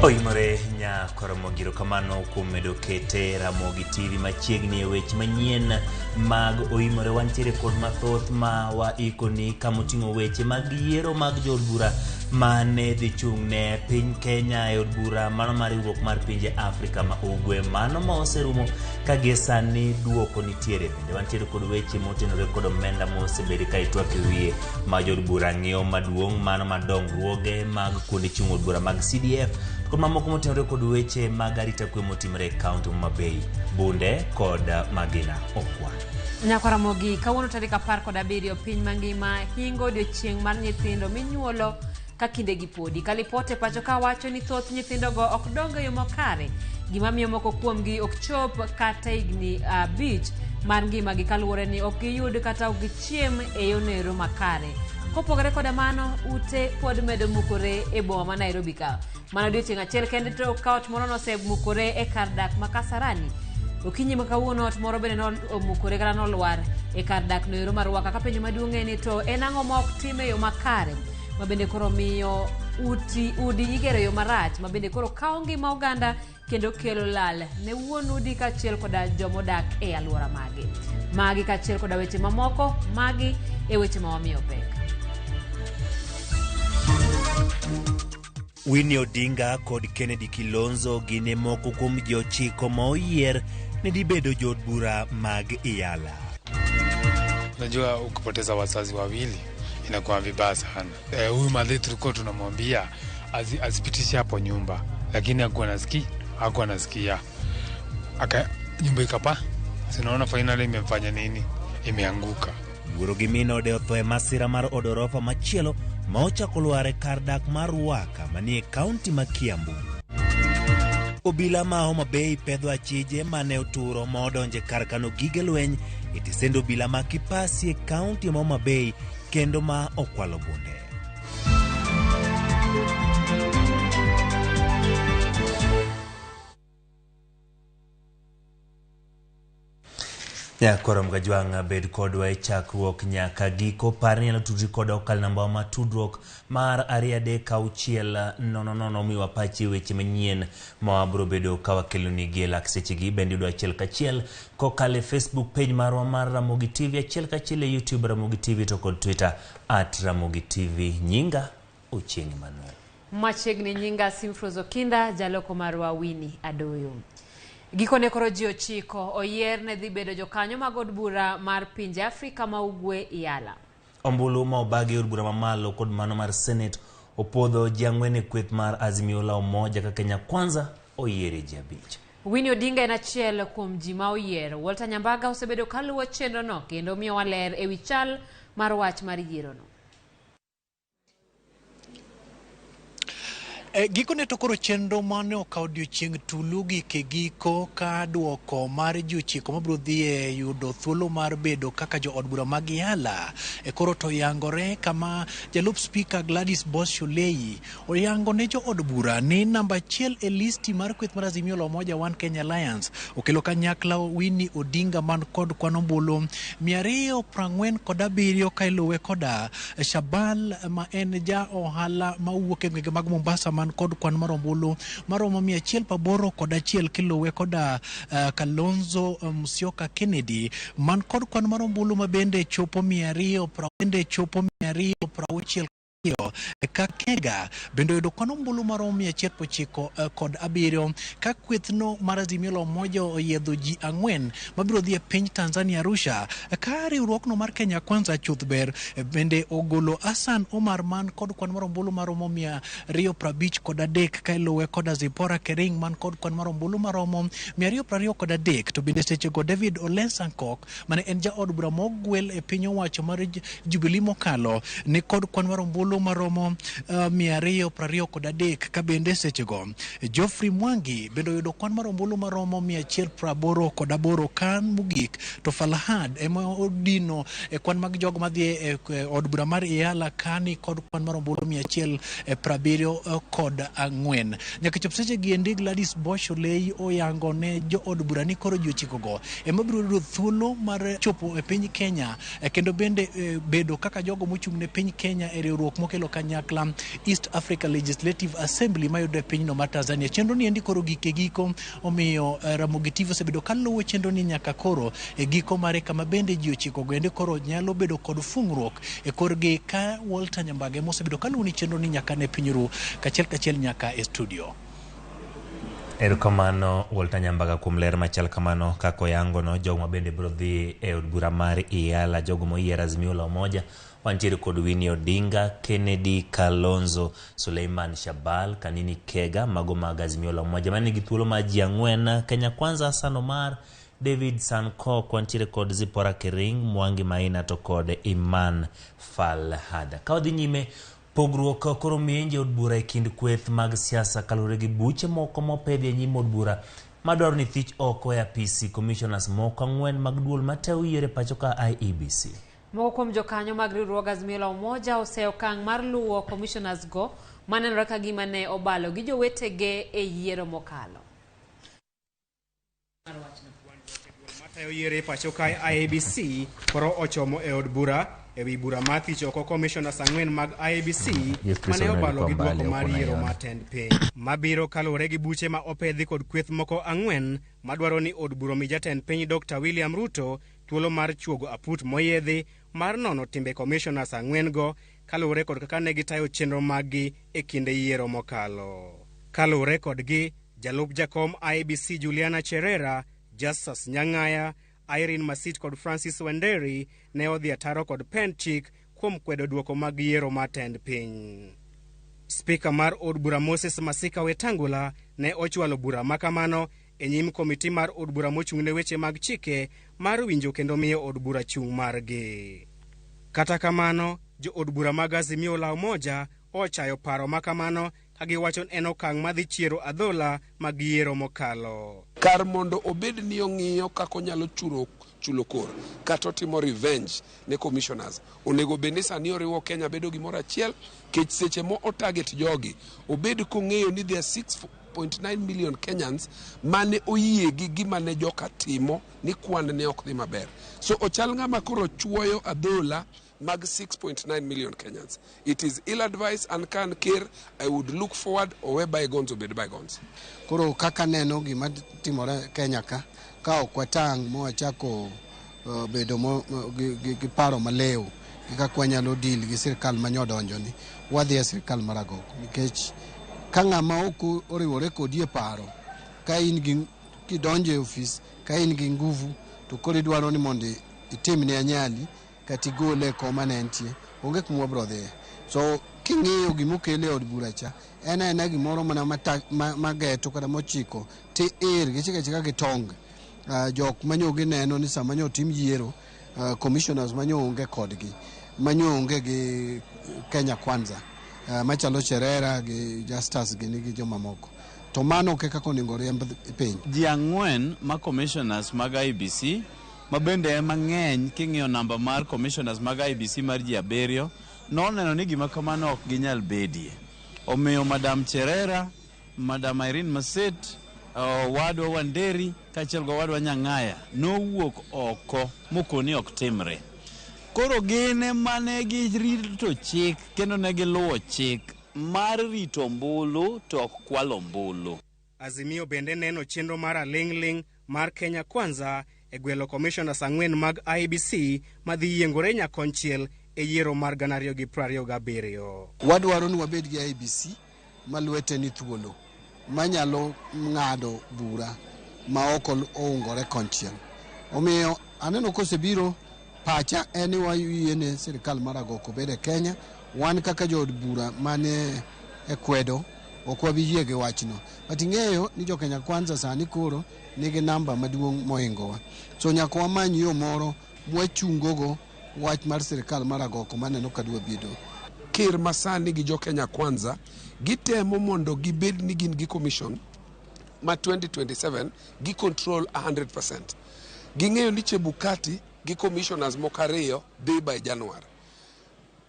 OIMORE nya Ramogi kamano kuom medo kete Ramogi TV machiegni e weche manyien mag OIMORE. Wantiere kod mathoth ma waikoni kamoting'o weche mag yiero mag jod bura mane dhi chung' ne piny Kenya e od bura mano mar riwruok mar pinje Afrika ma ugwe, mano ma oserumo ka gie sani duoko nitiere. Bende wantiere kod weche motenore kod omenda mosebedo ka itwak e wiye ma jod bura ng'iyo maduong' mano madongruoge mag kuonde chung' od bura mag CDF kod mamoko motenore kod weche mag arita kwe motimore e kaunti ma Mabei, Bunde kod Magina Okwa. Nyako Ramogi, kawuono tarik 17 piny mangima hingo odiochieng' mar nyithindo minyuolo ka kindegi podi. Kalipote pacho ka wacho ni thoth nyithindogo ok dongo yo makare, gima miyo moko kuomgi ok chop kata higni 5 mar ngimagi kaluwore ni ok giyud kata ok gichiem e yonero makare. Kopogore koda mano, ute pod medo mukore e boma ma Nairobi ka. Mano odiochieng' achiel kende to kaot moro nosemukore e kar dak ma Kasarani. Okinyi makawuono ot moro bende nomukore kata nolwar e kar dak noero mar Ruaka. Ka penjo maduong' en ni to en ang'o ma ok tim e yo makare ma bende koro miyo udi igero yo marach ma bende koro kawo ngima oganda kendo kelo lal ne wuon udi kaachiel koda jomodak e alwora magi. Magi kaachiel koda weche mamoko magi e weche ma wamiyo pek. Winnie Odinga kod Kennedy Kilonzo gine moko kuom ji 9 ma oyier ne dibedo jod bura mag Iyala. Unajua ukipoteza wazazi wawili inakuwa vibaya sana. Huyu madhe tulikuwa tunamwambia azipitishe hapo nyumba, lakini hakuwa anasikia. Nyumba ikapa. Sinaona finally imefanya nini? Imeanguka. Wuoro gi min ode otho e masira mar odorofa machielo ma ochako lwar e kar dak mar Ruaka manie kaunti ma Kiambu. Obila ma Homa Bay pedho achije mane oturo ma odonje kar kano gige lweny e tisendo obila ma Kipasi e kaunti ma Homa Bay kendo ma okwalo Bunde. Korom Gajwang' bed kodwa e chakruok nyaka giko. Par ni nyalo tudri kod okal namba ma tudruok mar 2360 miwa pachi weche manyien ma wabro bedo ka wakelo ni gi lak sechegi. Bende do achiel kachiel kokale Facebook page marwa mar Ramogi TV, achiel kachiel e YouTube Ramogi TV to kod Twitter @Ramogi TV. Nyinga Ochieng' Manuel. Machiegni nyinga Simfrozo Kinda, jaloko marwa Winnie Adoyo. Gikone koro ji 9 oyier ne dhi bedo jokanyo mag od bura mar pinje Afrika ma ugwe Iyala. Ombulu ma obagi od bura mamalo kod mano mar Senate opodho ji 4 e kweth mar Azimio la Umoja ka Kenya Kwanza oyiere ji 5. Winnie Odinga en achiel kuom ji ma oyier. Walter Nyambaga osebedo kaluwo chenro no kendo miyo waler e wi chal mar wach mar yiero no. Gikone to koro chenro mane okawo odiochieng' tulu gike giko ka duoko mar ji 9 mabiro dhi e yudo thuolo mar bedo kaka jo od bura mag Iyala koro to yangore kama jalup spika Gladys Boss-Shulei oyango ne jo od bura ni namba 1 e listi mar kweth mar Azimio la Umoja One Kenya Alliance okelo kanyakla Winnie Odinga man kod kwan ombulu 247 ka iluwe koda Shabal ma en ja ohala ma wuok e gwenge mag Mombasa kod kwan mar ombulu maromo 180 kod achiel kiluwe koda Kalonzo Musyoka Kennedy man kod kwan mar ombulu ma bende chopo 260 ka Kega bende yudo kwan ombulu maromo 109 kod 7 ka kwethno mar Azimio la Umoja oyiedho ji 4 mabiro dhi e piny Tanzania Arusha ka riwruokno mar Kenya Kwanza chuth ber bende ogolo Hassan Omar man kod kwan mar ombulu maromo 250 kod 3 ka iluwe kod Zipora Kering man kod kwan mar ombulu maromo 220 kod 3 to bende sechego David Ole Sankok mane en ja od bura mogwel e piny owacho mar Jubilee mokalo ni kod kwan mar ombulu maromo 220 kod 3 ka bende sechego Geoffrey Mwangi bende yudo kwan mar ombulu maromo 180 kod 8 kan mugik to Falahad ema odino e kwan mag jogo madhi e od bura mar Iyala kani kod kwan mar ombulu 170 kod 4. Nyaka chop seche gi endi Gladys Boss-Shulei oyango ne jo od bura ni koro ji 9 go ema biro yudo thuolo mar chopo e piny Kenya kendo bende bedo kaka jogo mochung' ne piny Kenya e riwruok mokelo kanyakla East Africa Legislative Assembly mayudo e pinyno mar Tanzania. Chenro ni endi koro giko omiyo Ramogi TV osebedo kaluwo chenro ni nyaka koro e giko mare kama bende ji ochiko gwende koro nyalo bedo kod fungruok e korgi ka Walter Nyambage mosebedo kaluwo ni chenro ni nyaka ne pinyru kachiel nyaka e studio. Erokamano Walter Nyambaga kuom ler machal kamano kako yangono jogo ma bende biro dhi e od bura mar IALA jogo moyier Azimio la Umoja wantiere kod Winnie Odinga, Kennedy Kalonzo, Suleiman Shabal, Kanini Kega mago mag Azimio la Umoja mane gi thuolo ma ji ang'wen, Kenya Kwanza Hassan Omar, David Sankok wantiere kod Zipora Kering, Mwangi Maina to kod Iman Falhada. Ka wadhi nyime pogruok koro mienje od bura e kind kweth mag siasa kalure gi buche moko mopedhi e nyim od bura madwaro ni thich oko e apisi commissioners moko ang'wen mag duol mateo yiere pacho ka IEBC. Moko kuom jokanyo mag riwruog Azimio la Umoja oseo okang' mar luwo commissioners go manenore ka gima ne obalo gi jowetege e yiero mokalo. Mateo yiere pacho ka IEBC koro ochomo e od bura ewi bura mar thich oko commissioners ang'wen mag IEBC mane obalo gi duoko mar yiero matend piny mabiro kalure gi buche ma opedhi kod kweth moko ang'wen madwaro ni od bura mi jatend piny Dr. William Ruto thuolo mar chuogo aput moyedhi mar nono timbe commissioners ang'wen go kalure kod kaka ne gitayo chenro maggi e kinde yiero mokalo. Kalure kodgi jalup jakom IEBC Juliana Cherera, Justus Nyang'aya, Irene Masit kod Francis Wenderi ne odhi ataro kod Penchik kuom kwedo duoko mag yiero matend piny. Speaker mar od bura Moses Masika Wetangula ne ochwalo bura makamano e nyim komiti mar od bura mochung'ne weche mag chike mar winjo kendo miyo od bura chung' margi. Kata kamano, jo od bura mag Azimio la Umoja ochayo paro makamano kagiwacho en okang' madhi chiero adhola mag yiero mokalo. Kar mondo obed ni ong'iyo kako nyalo chulo kor kata timo revenge ne commissioners onego bende sani oriwo Kenya bedo gimoro achiel kech seche mo o target jogi obed kong'eyo ni there 6.9 million Kenyans mane oyie gi gima ne joka timo ni kwan ne ok dhi maber. So ochal ng'ama koro chuoyo adhola mag 6.9 million Kenyans. It is ill-advised and can care. I would look forward or bygones obed bygones. Koro kaka neno gima timore Kenya ka okwatang' mwachako bedo gi paro maleo gi kaka wanyalo deal gi sirkal manyodonjo ni wadhi e sirkal maragoko nikech ka ng'ama ok oriwore kodi e paro ka in gi kidonjo e ofis ka in gi nguvu to koro idwaro ni mondo itimne anyali kati gole koma ne entie onge kuma bro dhiye. So king'iyo gimokele od bura cha en gimoro mana mageto kata mochiko ti gichika gitong jok manyogi neno ni sama nyo tim yiero commissioners manyonge kodgi manyonge gi Kenya Kwanza machalo Cherera gi Justus gi jomamoko to mano kaka onego riemb piny. Ji ang'wen ma commissioners mag IEBC mabende mang'eny king'iyo namba mar commissioners mag IEBC mar ji 7 noneno ni gima kamano ok ginyal bedie. Omiyo Madam Cherera, Madam Irene Maset, wadwa Wanderi kachiel go wadwa Nyang'aya nowuok oko mokoni ok timre. Koro gine mane girito chik kendo ne giluwo chik mar rito ombulu to ok kwalo ombulu. Azimio bende neno chenro mar aling'ling mar Kenya Kwanza e gwelo commissioners ang'wen mag IEBC madhi yiengore nyakonchiel e yiero mar 2027. Wadwaro ni wabed gi IEBC malwete ni thuolo manyalo ng'ado bura ma ok oungore konchiel. Omiyo aneno kosebiro pacha eni wayiene sirkal maragoko bede Kenya wan kaka jo bura mane e kwedo ok wabiyie gi wachno. But ing'eyo ni jo Kenya Kwanza sani koro nigi namba maduong' moingowa. So nyaka wamany yo moro mwachungogo wach mar sirkal maragoko maneno kadwa bedo. Kir masani gi jo Kenya Kwanza gitemo mondo gibed ni gin gi commission ma 2027 gi control 100%. Ging'eyo ni Chebukati gi commissioners mokariyo dhi by January.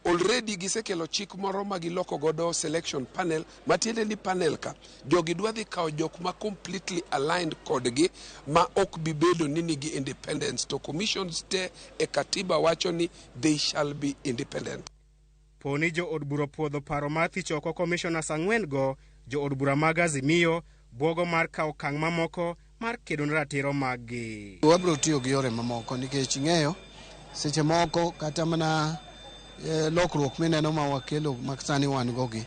Already gisekelo chik moro ma giloko godo selection panel matiende ni panel ka jogi dwa dhi kawo jok ma completely aligned kodgi ma ok bibedo ni nigi independence to commissions te e katiba wacho ni they shall be independent. Poni jo od bura puodho paro mar thich oko commissioners ang'wen go, jo od bura mag Azimio bwogo mar kawo okang' mamoko mar kedo ne ratiro mag-gi. Wabiro tiyo gi yore mamoko nikech ing'eyo seche moko kata mana lokruok mineno ma wakelo mak sani wan gogi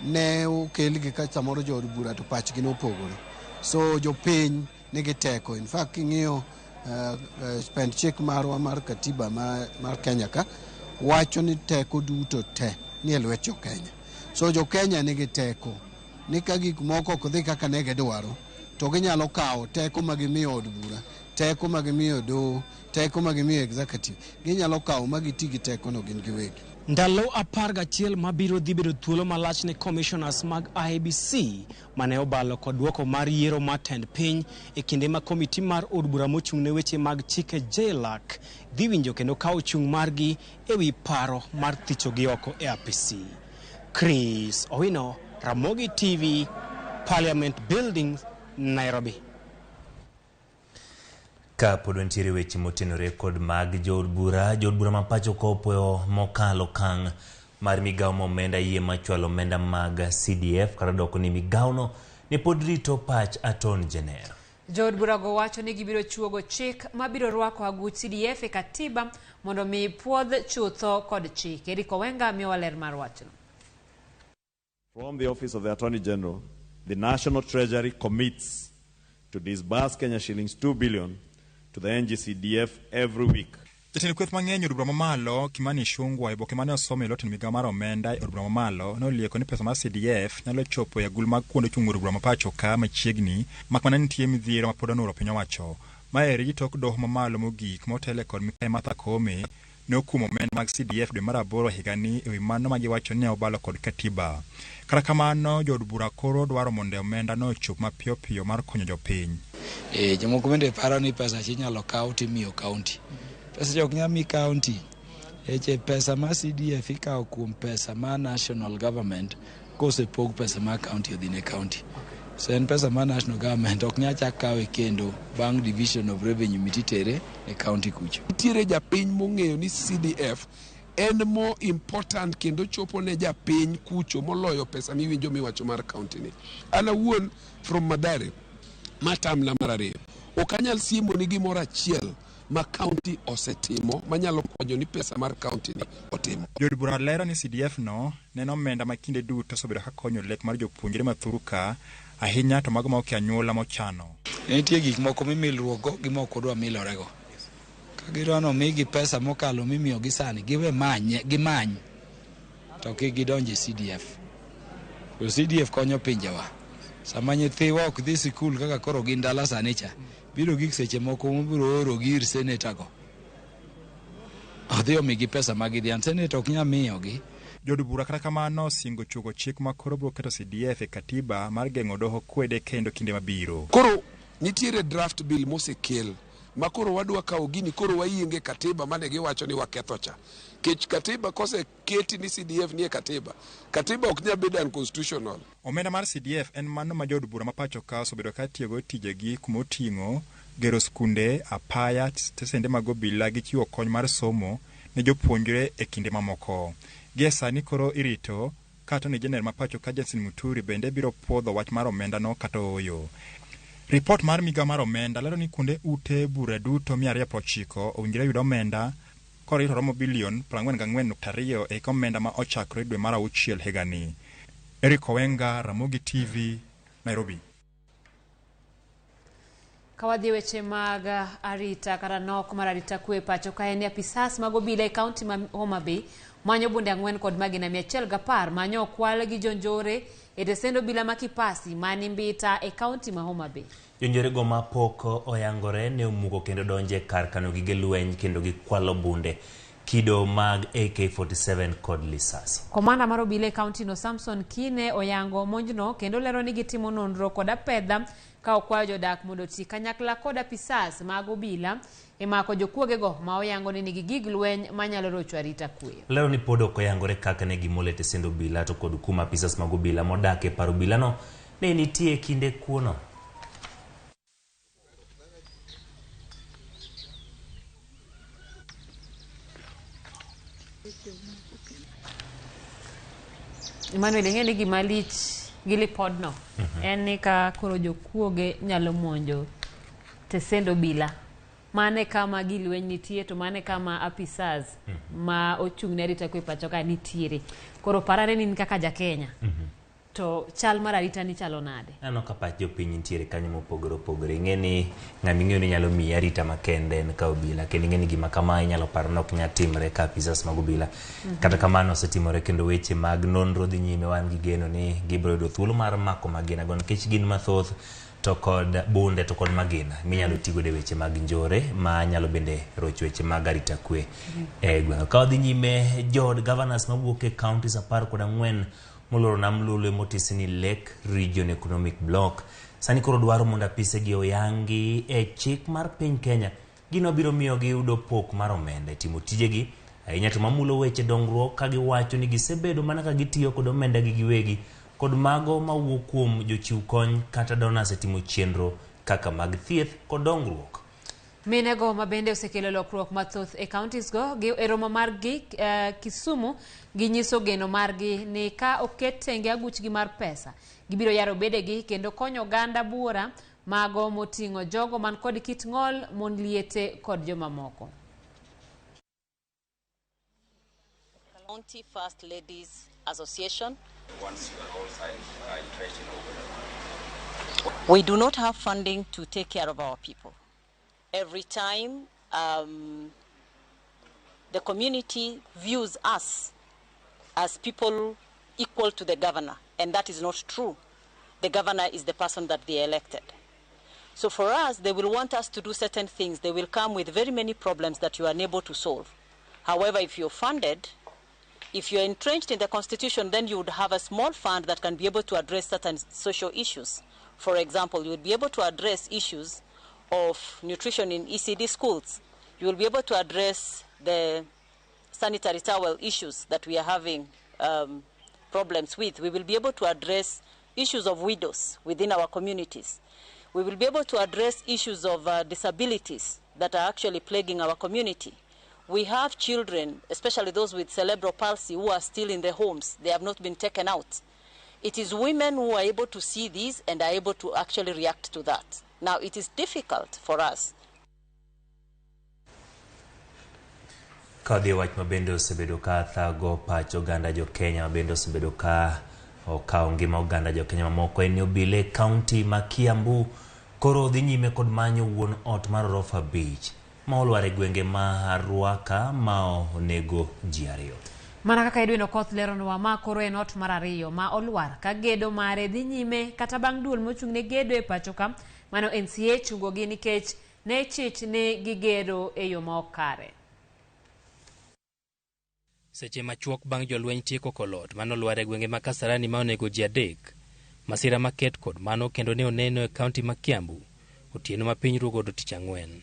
ne okelgi ka samoro jo od bura to pachgi nopogore. So jopiny nigi teko. In fact ing'iyo spend check marwa mar katiba mar Kenya ka wacho ni teko duto te ni e lwet jo Kenya. So jo Kenya nigi teko ni ka gik moko ok dhi kaka ne gidwaro to ginyalo kawo teko ma gimiyo od bura, teko ma gimiyo doho, teko ma gimiyo executive, ginyalo kawo ma giti gi teko no gin giwegi. Ndalo 11 mabiro dhi bedo thuolo malach ne commissioners mag IEBC mane obalo kod duoko mar yiero mar tend piny e kinde ma komiti mar od bura mochung' ne weche mag chike JLAC dhi winjo kendo kawo chung' margi e wi paro mar thichogi oko e apisi. Chris Owino, Ramogi TV, Parliament Building, Nairobi. Ka pod ntiere weche motenore kod mag jood bura ma pacho kopo mokalo kang' mar migawo momenda yie machwalo omenda mag CDF kata doko ni migawno ne pod rito pach Attorney General. Jood bura go wacho ni gibiro chuogo chik mabiro rwako aguch CDF e katiba mondo mi puodh chutho kod chik. Eriko Wenga miyo waler mar wachno. From the Office of the Attorney General, the National Treasury commits to disburse Kenya shillings 2 billion to the NGCDF every week. Jatend kweth mang'eny od bura mamalo Kimani Ichung'wah eboke mane osomo e lot migawo mar omenda od bura mamalo nolieko ni pesa mar CDF nyalo chopo e agul mag kuonde chung' od bura mapacho ka machiegni makmana nitie midhiero ma pod onuro piny owacho. Maeri tok doho mamalo mogik motele kod Mikai Martha Koome ne okumo omenda mag CDF dwe mar 8 higani e wi mano ma giwacho ni obalo kod katiba. Kata kamano jood bura koro dwaro mondo omenda no ochop mapiyo piyo mar konyo jopiny. Jomoko bende paro ni pesa chinyalo kaw timiyo county. Pesa jok nyami county. Pesa ma CDF ikawo kuom pesa ma national government kosepog pesa ma county odhi ne county. So en pesa ma national government ok nyachak kawe kendo bang division of revenue mititere ne county kucho. Nitiere japiny mong'eyo ni CDF en more important kendo chopo ne japiny kucho moloyo pesa miwinjo miwacho mar county ni. Ana wuon from Madare matamla mar ariyo ok anyal siemo ni gimoro achiel ma county osetimo manyalo konyo ni pesa mar county ni otimo. Jood bura lero ni CDF no neno omenda ma kinde duto osebedo ka konyo lek mar jopuonjre mathuru ka ahinya to mago ma ok anyuola mochano. Nitie gik moko mimilruogo gi moko dwa milorego. Ka girono migi pesa mokalo mimiyo gi sani giwe gimany to kik gidonje CDF. To CDF konyo pinjewa. Sama nyithiwa ok dhi sikul kaka koro gin dala sani cha biro gik seche moko mobiro oro gir senator go. Odhi omigi pesa magidhian senator ok nya miyogi. Jood bura kata kamano singo chugo chik ma koro biro keto CDF e katiba mar geng'o doho kwede kendo kinde mabiro. Koro nitiere draft bill mosekel ma koro wadwa kawo gini koro wayienge katiba mane giwacho ni waketho cha. Kech katiba kose keti ni CDF nie katiba. Katiba ok nya bedo unconstitutional. Omenda mar CDF en mano ma jood bura mapacho ka osebedo ka tiyogo tijegi kumoting'o gero skunde, apaya, stesende mag obila gi chiwo kony mar somo ne jopuonjre e kinde mamoko. Gie sani koro irito kata ni Jener mapacho ka Jensen Muturi bende biro puodho wach mar omenda no kata oyo. Report mar migawo mar omenda lero ni kuonde ute bura duto 290 owinjore yud omenda korito romo bilion 44.2 e omenda ma ochakore dwe mar 6 higani. Eriko Wenga, Ramogi TV, Nairobi. Kawadhi weche mag arita kata nok mar arita kwe pacho ka en apisas mag obila e kaunti ma Homa Bay manyo bunde 4 kod magina 110 manyo kwal gi jonjore e desendo obila ma Kipasi mani Mbita e kaunti ma Homa Bay. Jonjore go ma pok oyangore ne omuko kendo donje kar kano gige lweny kendo gikwalo bunde kido mag AK47 kod lisasi. Komanda mar obila e kaunti no Samson Kine oyango monjno kendo lero ni gitimo nonro kod apedha ka okwayo jodak mondo ti kanyakla kod apisas mag obila e mako jokuoge go ma oyango ni nigi gig lweny manyalo rocho arita kwe. Lero ni pod ok oyangore kaka ne gimolete sendo obila to kod kuma apisas mag obila modak e paro obila no ne nitie kinde kuono. Emmanuel ng'eni gima lich gi lipodno en ni ka koro jokuoge nyalo monjo tesendo bila mane kama gilweny nitie to mane kama apisas ma ochung' ne arita kwe pacho ka nitiere. Koro parare ni kaka ja Kenya to chal mar arita ni chalo nade? Ano ka pach jopiny nitiere kanyo mopogore opogore. Ng'eni ng'ami ng'eyo ni nyalo miyi arita makende en ka obila, kendo ng'eni gima kama inyalo paro ni ok nyal timre ka apisas mag obila. Kata kamano osetimore kendo weche mag nonro dhi nyime, wan gi geno ni gibiro yudo thuolo mar mako magina go nikech gin mathoth to kod bunde to kod magina minyalo tigo e weche mag njore ma nyalo bende roch weche mag arita kwe e gweng'. Ka odhi nyime, jood governors mawuok e counties 14 moloro nam lulu motis ni Lake Region Economic Block sani koro dwaro mondo apisegi oyangi e chik mar piny Kenya. Gino biro miyo giyudo pok mar omenda timo tijegi ahinya to mamulo weche dongruok, ka giwacho ni gisebedo mana ka gitiyo kod omenda gi giwegi kod mago mawuok kuom jochiw kony kata donors e timo chenro kaka mag thieth kod dongruok. Minego mabende osekelo lokruok mathoth e counties go gi e romo margi Kisumu ginyiso geno margi ni ka oket tenge aguchgi mar pesa gibiro yaro bedegi kendo konyo oganda buora mago moting'o jogo man kod kit ng'ol, mon liete kod jomamoko. County First Ladies Association. Once you are all signed, we do not have funding to take care of our people. Every time the community views us as people equal to the governor, and that is not true. The governor is the person that they elected. So for us, they will want us to do certain things. They will come with very many problems that you are unable to solve. However, if you're funded, if you're entrenched in the constitution, then you would have a small fund that can be able to address certain social issues. For example, you would be able to address issues of nutrition in ECD schools. You will be able to address the sanitary towel issues that we are having problems with. We will be able to address issues of widows within our communities. We will be able to address issues of disabilities that are actually plaguing our community. We have children, especially those with cerebral palsy, who are still in their homes. They have not been taken out. It is women who are able to see these and are able to actually react to that. Now, it is difficult for us. Kadhi wach mabende osebedo ka thago pacho oganda jo Kenya mabende osebedo ka okawo ngima oganda jo Kenya mamoko en obila e kaunti ma Kiambu koro dhi nyime kod manyo wuon ot mar orofa beach ma olwar e gwenge ma Ruaka ma onego ji 2. Mana kaka Edwin Okoth leronwa, ma koro en ot mar 2 ma olwar ka gedo mare dhi nyime kata bang' duol mochung' ne gedo e pacho ka mano NCA chungogi nikech ne chich ni gigedo e yo ma ok kare. Seche machuok bang' jolweny tieko kolot mano olwar e gwenge ma Kasarani ma onego ji 3, masira maket kod mano kendo ne oneno e kaunti ma Kiambu otieno ma piny ruogodo tich Ang'wen.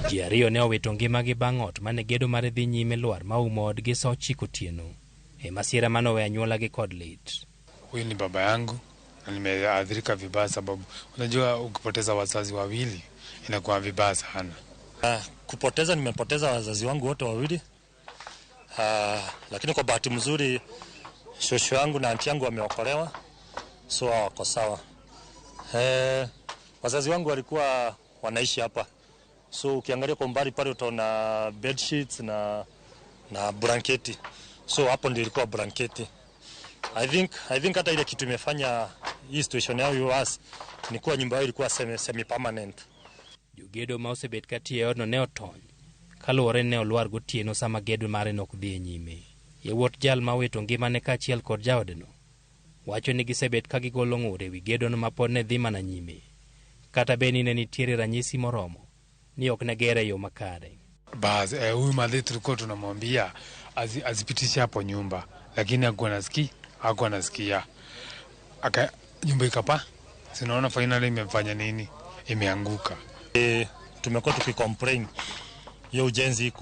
Ji 2 ne owito ngimagi bang' ot mane gedo mare dhi nyime lwar ma umo odgi saa 9 otieno e masira mano we anyuolagi kod lit. Huyu ni baba yangu na nimeathirika vibaya sababu unajua ukipoteza wazazi wawili inakuwa vibaya sana. Kupoteza, nimepoteza wazazi wangu wote wawili. Lakini kwa bahati mzuri shosho yangu na anti yangu wameokolewa, so wako sawa. Wazazi wangu walikuwa wanaishi hapa, so ukiangalia kwa mbali pale utaona bed sheets na blanketi, so hapo ndio ilikuwa blanketi. I think hata ile kitu imefanya hii situation yao yoas ni kuwa nyumba yao ilikuwa semi permanent. Jogedo ma osebet katie odno ne otony kaluwore ne olwar gotieno sama gedo mare nok dhi nyime. Yawuot jal ma wito ngimane kaachiel kod jaodno wacho ni gisebet ka gigolo ng'ur ewi gedono ma pod ne dhi mana nyime, kata beni ne nitiere ranyisi moromo ni ok ne gere yo makare. Basi huyu madhe tulikuwa tunamwambia azipitishe hapo nyumba, lakini hakuwa nasikia. Nyumba ikapa, sinaona finally imefanya nini, imeanguka. Tumekuwa tukicomplain hiyo ujenzi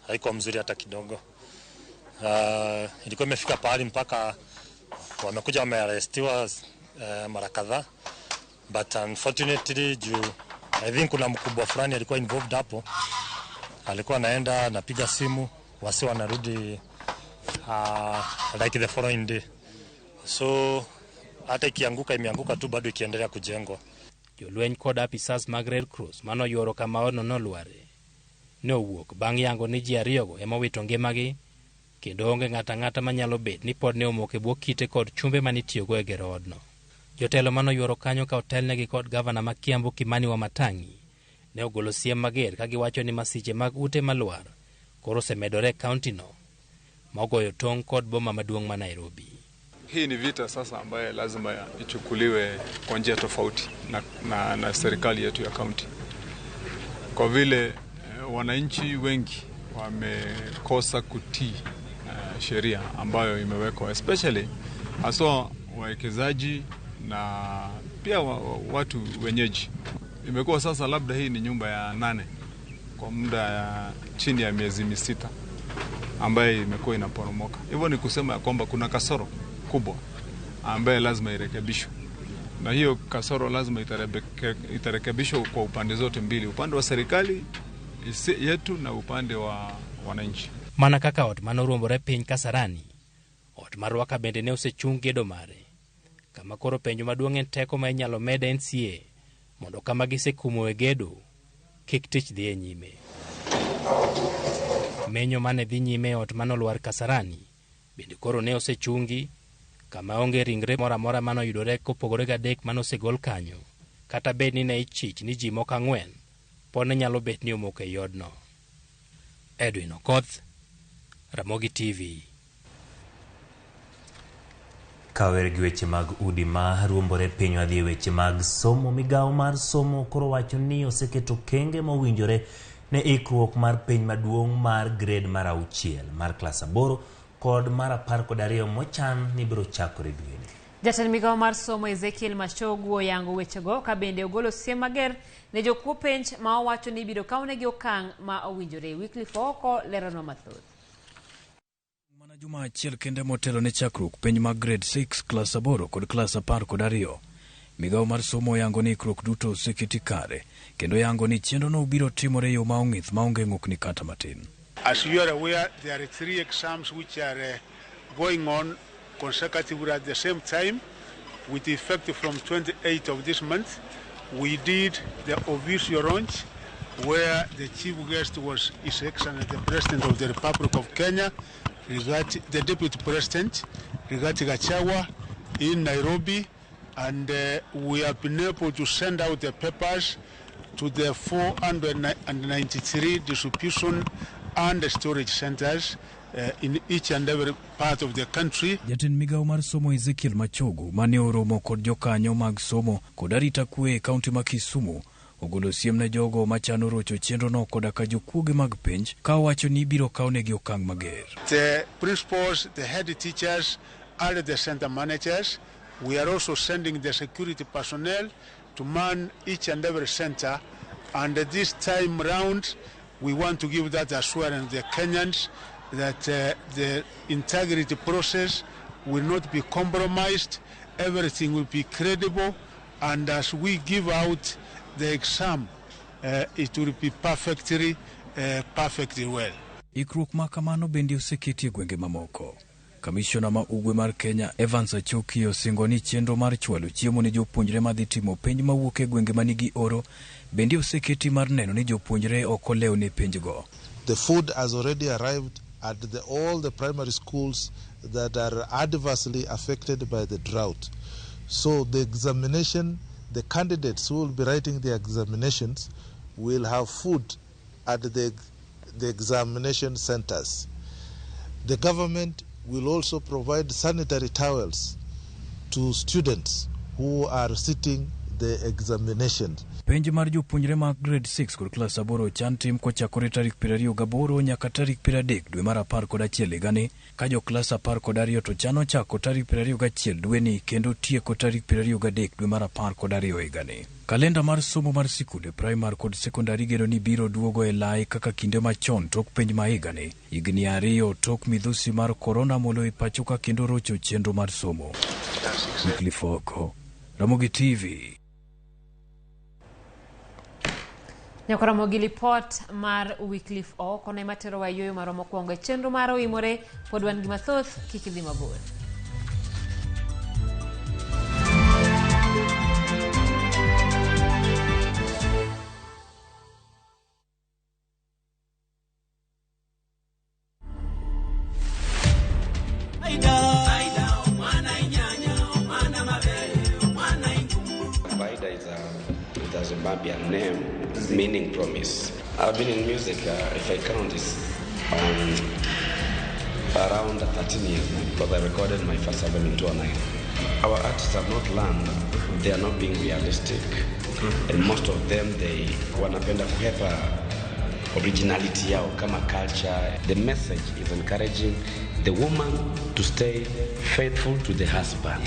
haikuwa mzuri hata kidogo. Ilikuwa imefika pahali mpaka wamekuja wamearestiwa mara kadhaa, but unfortunately I think kuna mkubwa fulani alikuwa involved hapo, alikuwa anaenda anapiga simu wasi wanarudi like the following day. So hata ikianguka imeanguka tu, bado ikiendelea kujengwa. Jolweny kod apisas mag Red Cross mano yuoro kama ono nolware ne owuok bang' yango ni ji ariyogo ema owito ngimagi, kendo onge ng'ata manyalo bet ni pod ne omoko e bwo kite kod chumbe manitiyogo e gero odno. Jotelo mano yuoro kanyo ka otelnegi kod gavana ma Kiambu Kimani Wamatangi ne ogolo siem mager ka giwacho ni masiche mag ute malwar koro osemedore e kauntino mogoyo tong' kod boma maduong' ma Nairobi. Hii ni vita sasa ambaye lazima ichukuliwe kwa njia tofauti na serikali yetu ya kaunti, kwa vile wananchi wengi wamekosa kutii sheria ambayo imewekwa, especially haswa wawekezaji na pia watu wenyeji. Imekuwa sasa labda hii ni nyumba ya 8 kwa muda ya chini ya miezi 6 ambaye imekuwa inaporomoka. Hivyo ni kusema ya kwamba kuna kasoro kubwa ambaye lazima irekebishwe, na hiyo kasoro lazima itarekebishwa kwa upande zote mbili, upande wa serikali yetu na upande wa wananchi. Mana kaka ot manoruombore piny Kasarani, ot marwaka bende ne osechung gedo mare, kama koro penjo maduong' en teko ma inyalo med NCA mondo kama gisekumoe gedo kik tich dhi e nyime. Menyo mane dhi nyime ot manolwar Kasarani bende koro ne osechungi, kama onge ringre mora mora manoyudore kopogore gadek manosegol kanyo, kata bed ni ne ichich ni ji moko 4 pod ne nyalo bet ni omoko e yodno. Edwin Okoth, Ramogi TV. Kawer gi weche mag udi ma ruombore piny wadhi weche mag somo. Migawo mar somo koro wacho ni oseketo kenge mowinjore ne ikruok mar piny maduong' mar grade mar 6 mar klas 8 kod mar 12 mochan ni biro chakore dweni. Jatend migawo mar somo Ezekiel Machogu oyango wechego ka bende ogolo siem mager ne jokuo penj ma owacho ni biro kawnegi okang' ma owinjore. Wycliffe Oko leronwa mathoth. Mana juma achiel kende motelo ne chakruok penj mag grade 6 klas 8 kod klas 12. Migawo mar somo oyango ni ikruok duto oseketi kare, kendo yango ni chenro no biro timore yo ma ong'ith ma onge ng'ukni kata matin. As you are aware, there are 3 exams which are going on consecutively at the same time with effect from 28th of this month. We did the official launch where the chief guest was His Excellency the President of the Republic of Kenya, the Deputy President, Rigathi Gachagua in Nairobi, and we have been able to send out the papers to the 493 distribution and storage centers in each and every part of the country. Jatend migawo mar somo Ezekiel Machogu mane oromo kod jokanyo mag somo kod arita kwe e kaunti ma Kisumu ogolo siem ne jogo machano rocho chenro no koda ka jokuoge mag penj ka wacho ni biro kawnegi okang' mager. The principals, the head teachers, and the center managers, we are also sending the security personnel to man each and every center, and this time round we want to give that assurance to the Kenyans that the integrity process will not be compromised, everything will be credible, and as we give out the exam, it will be perfectly well. Ikruok ma kamano bende oseketi e gwenge mamoko. Kamishona ma ugwe mar Kenya Evans Achoki osingo ni chenro mar chwalo chiemo ne jopuonjre madhi timo penj mawuok e gwenge manigi oro bende oseketi mar neno ni jopuonjre ok olew ne penjgo. The food has already arrived at all the primary schools that are adversely affected by the drought. So the examination, the candidates who will be writing the examinations will have food at the examination centers. The government will also provide sanitary towels to students who are sitting the examinations. Penj mar jopuonjre mag grade 6 kod klas 8 chan tim kochakore tarik 28 nyaka tarik 30 dwe mar 11 higani, ka jo klas 12 to chano chako tarik 21 dweni kendo tieko tarik 23 dwe mar 12 higani. Kalenda mar somo mar sikunde primar kod sekondari geno ni biro duogo e lai kaka kinde machon tok penj ma higani, higni 2 tok midhusi mar korona molo e pacho ka kendo rocho chenro mar somo. Wycliffe Oko, Ramogi TV. Ramogi lipot mar Wycliffe O kone matero wa yoyo maromo kuongo chenro mar OIMORE pod wan gi mathoth kik idhi mabor. It has a Zambian name meaning promise. I've been in music, if I count, is around 13 years now, because I recorded my first album in 2009. Our artists have not learned, they are not being realistic, and most of them, they wanapenda kuhepa originality yao kama culture. The message is encouraging the woman to stay faithful to the husband.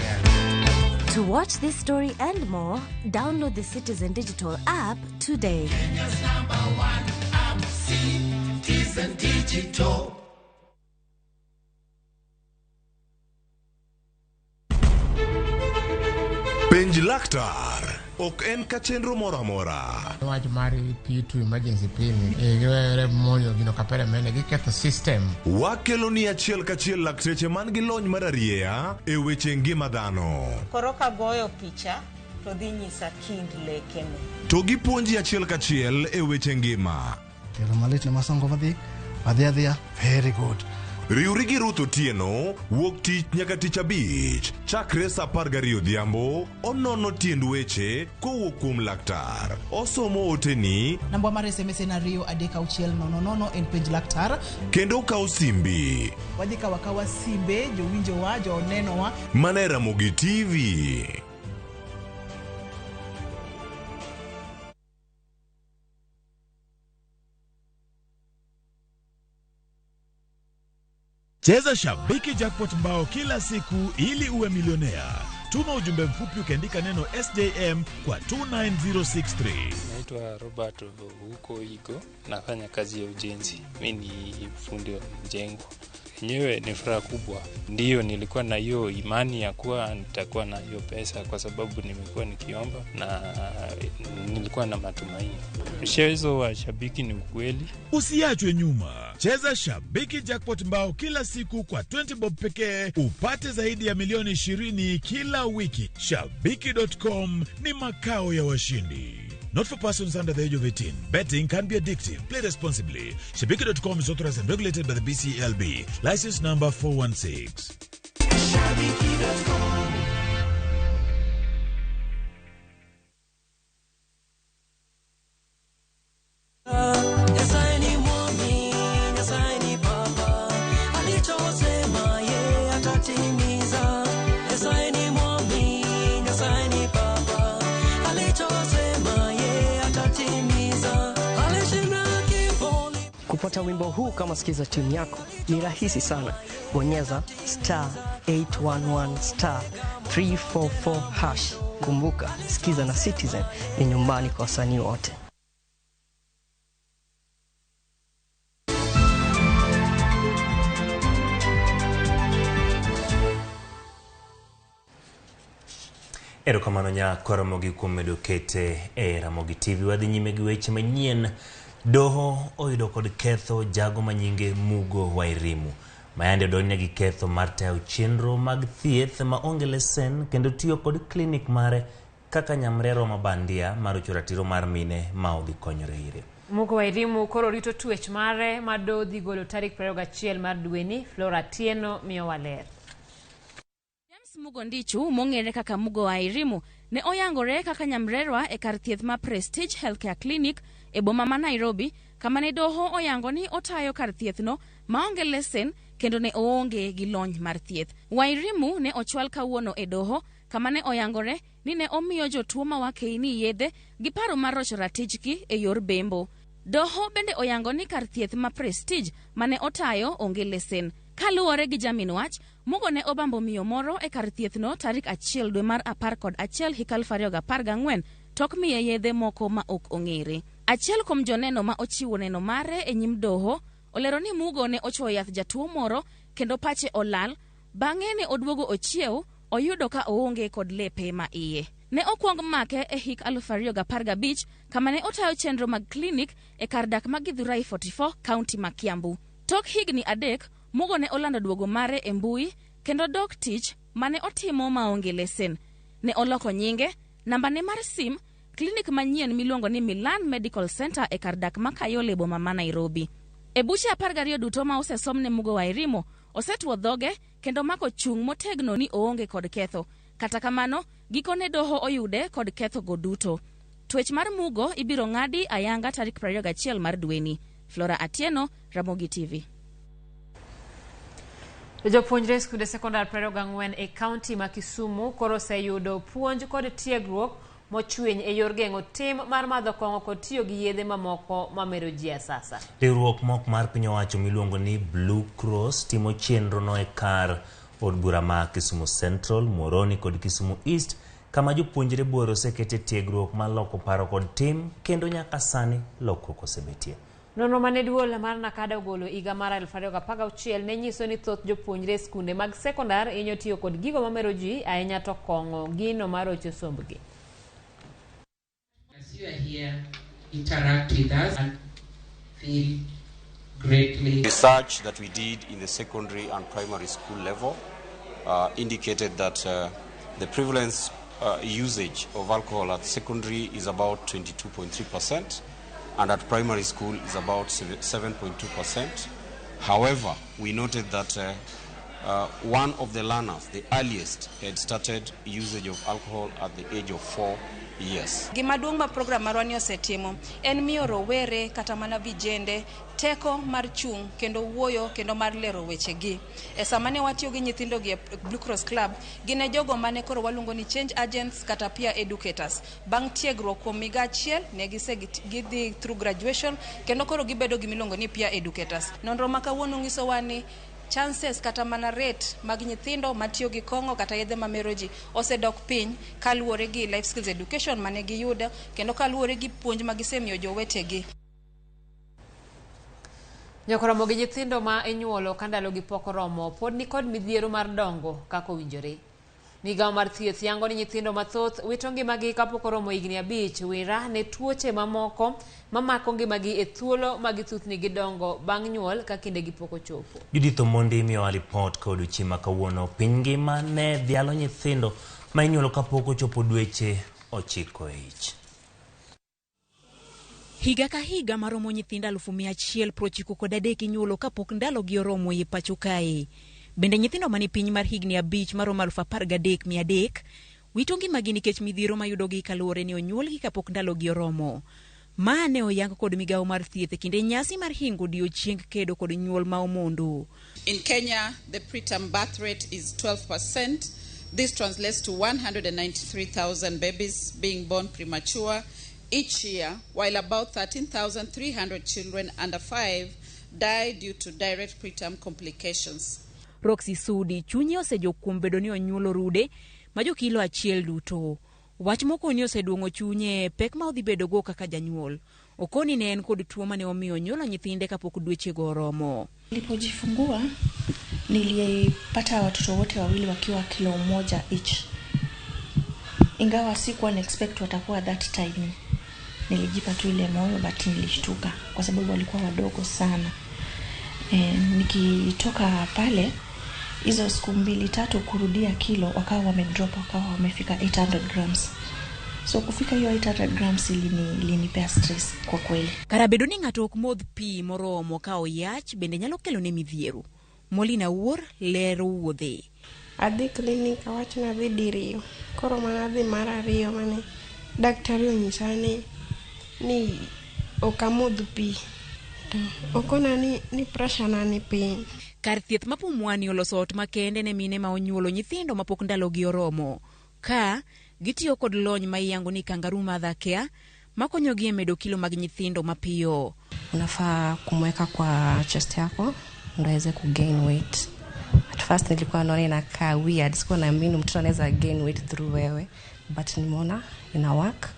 To watch this story and more, download the Citizen Digital app today. Kenya's #1 app, Citizen Digital. Penj laktar ok en ka chenro moro amora. Wach mar P2 emergency pin giwere monyo gino kapere mene giketho system. Wakelo ni achiel kachiel lakteche man gi lony mar arieya e weche ngima dhano. Koro ka goyo picha to dhi nyisa kind lekene. To gipuonji achiel kachiel e weche ngima. Telo malit ne masongo adhia very good. Riuri gi Ruth Otieno wuok tich nyaka tich abich chakre saa 12 odhiambo. Onono tiend weche kowuok kuom laktar. Osomo oteni namba mar SMS en 23600 en penj laktar. Kendo kawo simbi. Wadhi kawa simbe jowinjo wa joneno wa. Mane Ramogi TV. Cheza Shabiki Jackpot mbao kila siku ili uwe milionea. Tuma ujumbe mfupi ukiandika neno SJM kwa 29063. Naitwa Robert huko Igo, nafanya kazi ya ujenzi. Mimi ni fundi wa mjengo. Yenyewe ni furaha kubwa. Ndiyo nilikuwa na hiyo imani ya kuwa nitakuwa na hiyo pesa kwa sababu nimekuwa nikiomba na nilikuwa na matumaini. Mchezo wa Shabiki ni ukweli. Usiachwe nyuma. Cheza Shabiki Jackpot mbao kila siku kwa 20 bob pekee upate zaidi ya milioni 20 kila wiki. Shabiki.com ni makao ya washindi. Not for persons under the age of 18. Betting can be addictive. Play responsibly. Shabiki.com is authorized and regulated by the BCLB. License number 416. Shabiki.com. Kupata wimbo huu kama sikiza tune yako ni rahisi sana. Bonyeza *811 *344#. Kumbuka, sikiza na Citizen ni nyumbani kwa wasanii wote. Erokamano nyako Ramogi kuom medo kete e Ramogi TV. Wadhi nyime gi weche manyien. Doho oyudo kod ketho jago manyinge Mugo Wairimu. Mayande odonjne gi ketho mar tayo chenro mag thieth ma onge lesen kendo tiyo kod klinik mare kaka nyamrero mabandia mar choratiro mar mine ma odhi konyore ire. Mugo Wairimu koro rito twech mare ma do dhi golo tarik 21 mar dweni. Flora Tieno miyo waler. Mugo Ndichu mong'ere kaka Mugo Wairimu ne oyangore kaka nyamrerwa e kar thieth ma Prestige Healthcare Clinic e boma ma Nairobi, kama ne doho oyango ni otayo kar thiethno maonge lesen kendo ne oonge gi lony mar thieth. Wairimu ne ochwal kawuono e doho kama ne oyangore ni ne omiyo jotuo ma wakeini yedhe gi paro mar rocho ratijgi e yor bembo. Doho bende oyango ni kar thieth ma Prestige mane otayo onge lesen. Kaluwore gi jamin wach, Mugo ne obambo miyo moro e kar thiethno tarik 1 dwe mar 11 hik 2014 tok miye yedhe moko ma ok ong'ere. Achiel kuom joneno ma ochiwo neno mare e nyim doho olero ni Mugo ne ochuo yath jatuo moro kendo pache olal. Bang'e ne odwogo ochiew oyudo ka oonge kod lepe ma iye. ne okwong make e hik 2015 kama ne otayo chenro mag klinik e kar dak mag Githurai 44 kaunti ma Kiambu. Tok higni 3 Mugo ne olando duogo mare e mbui kendo dok tich mane otimo maonge lesen. Ne oloko nyinge, nambane mar sim, klinik manyien miluongo ni Milan Medical Center e kar dak ma Kayole boma ma Nairobi. E buche 12 duto ma osesom ne Mugo Wairimu osetuo dhoge kendo mako chung motegno ni oonge kod ketho. Kata kamano, gikone doho oyude kod ketho go duto. Twech mar Mugo ibiro ng'adi ayanga tarik 21 mar dweni. Flora Atieno, Ramogi TV. Jopuonjre skunde sekondar 24 e kaunti ma Kisumu koro seyudo puonj kod tiegruok mochwiny e yor geng'o tim mar madho kong'o kod tiyo gi yedhe mamoko mamero ji asasa. Riwruok mok mar piny owacho miluongo ni Blue Cross timo chenro no e kar od bura ma Kisumu Central, Moroni kod Kisumu East, kama jopuonjre buoro sekete tiegruok ma loko paro kod tim kendo nyaka sani lokruok osebetie. Nonro mane duol mar Nakada ogolo higa mar 2016 ne nyiso ni thoth jopuonjre skunde mag sekondar inyo tiyo kod gigo mamero ji ahinya to kong'o gino marocho sombgi. As you are here, interact with us and feel greatly. Research that we did in the secondary and primary school level indicated that the prevalence usage of alcohol at secondary is about 22.3%. And at primary school is about 7.2%. However, we noted that one of the learners, the earliest, had started usage of alcohol at the age of 4 years. Gima duong' ma program marwani osetimo en miyo rowere kata mana vijende teko mar chung kendo wuoyo kendo mar lero weche gi. E sama ne watiyo gi nyithindo gi Blue Cross Club, gine jogo mane koro waluongo ni change agents kata peer educators. Bang' tiegruok kuom higa achiel ne gidhi through graduation kendo koro gibedo gimiluongo ni peer educators. Nonro ma kawuono nyisowa ni chances kata mana rate mag nyithindo matiyo gi kong'o kata yedhe mamero ji osedok piny kaluwore gi life skills education mane giyudo kendo kaluwore gi puonj magisemiyo jowetegi. Jokoromo gi nyithindo ma inyuolo ka ndalogi pok oromo pod ni kod midhiero mar dongo kaka owinjore. Migawo mar thieth yango ni nyithindo mathoth wito ngimagi kapok oromo higni 5 wira ne tuoche mamoko mamako ngimagi e thuolo ma githuthni gidongo bang' nyuol ka kindegi pok ochopo. Judith Omondi miyowa ripot kod odiochieng' kawuono piny ngima ne dhialo nyithindo ma inyuolo kapok ochopo dweche 9 e ich. Higa ka higa maromo nyithindo 193 inyuolo kapok ndalogi oromo e pacho kae. Bende nyithindo mani piny mar higni 5 maromo 13,300 wito ngimagi nikech midhiero mayudogi kaluwore ni onyuolgi kapok ndalogi oromo. Ma ne oyang kod migawo mar thieth e kinde nyasi mar hingo odiochieng' kedo kod nyuol ma omondo. In Kenya, the preterm birth rate is 12%. This translates to 193,000 babies being born premature each year, while about 13,300 children under 5 die due to direct preterm complications. Roxy Sudi chunye osejok kuom bedo ni onyuolo rude ma jo kilo achiel duto. Wach moko ni oseduongo chunye pek ma odhi bedo go kaka janyuol. Okoni ne en kod tuo mane omiyo nyuolo nyithinde kapok dweche go oromo. Nilipojifungua nilipata watoto wote wawili wakiwa kilo 1 each. Ingawa sikuwa na expect watakuwa that tiny. Nilijipa tu ile moyo but nilishtuka kwa sababu walikuwa wadogo sana. Nikitoka pale hizo siku 2-3 kurudia kilo wakawa wamedrop, wakawa wamefika 800 grams. So kufika hiyo 800 grams ilinipea stress kwa kweli. Karabedo ni ng'ato ok modh pi moromo ka oyach bende nyalo kelo ne midhiero. Molina Uor lero wuodhe. Adhi klinik awach na dhi diriyo. Koro mana dhi mar ariyo mane daktari onyisani ni okamodh pi. Okona ni pressure na ni piny. Kar thieth ma Pumwani oloso ot makende ne mine ma onyuolo nyithindo mapok ndalogi oromo. Ka gitiyo kod lony ma iyango ni kangaroo mother care makonyogi e medo kilo mag nyithindo mapiyo. Unafaa kumweka kwa chest yako ndio aweze kugain weight. At first nilikuwa naona inakaa weird, sikuwa naamini mtoto anaweza gain weight through wewe, but nimeona ina work.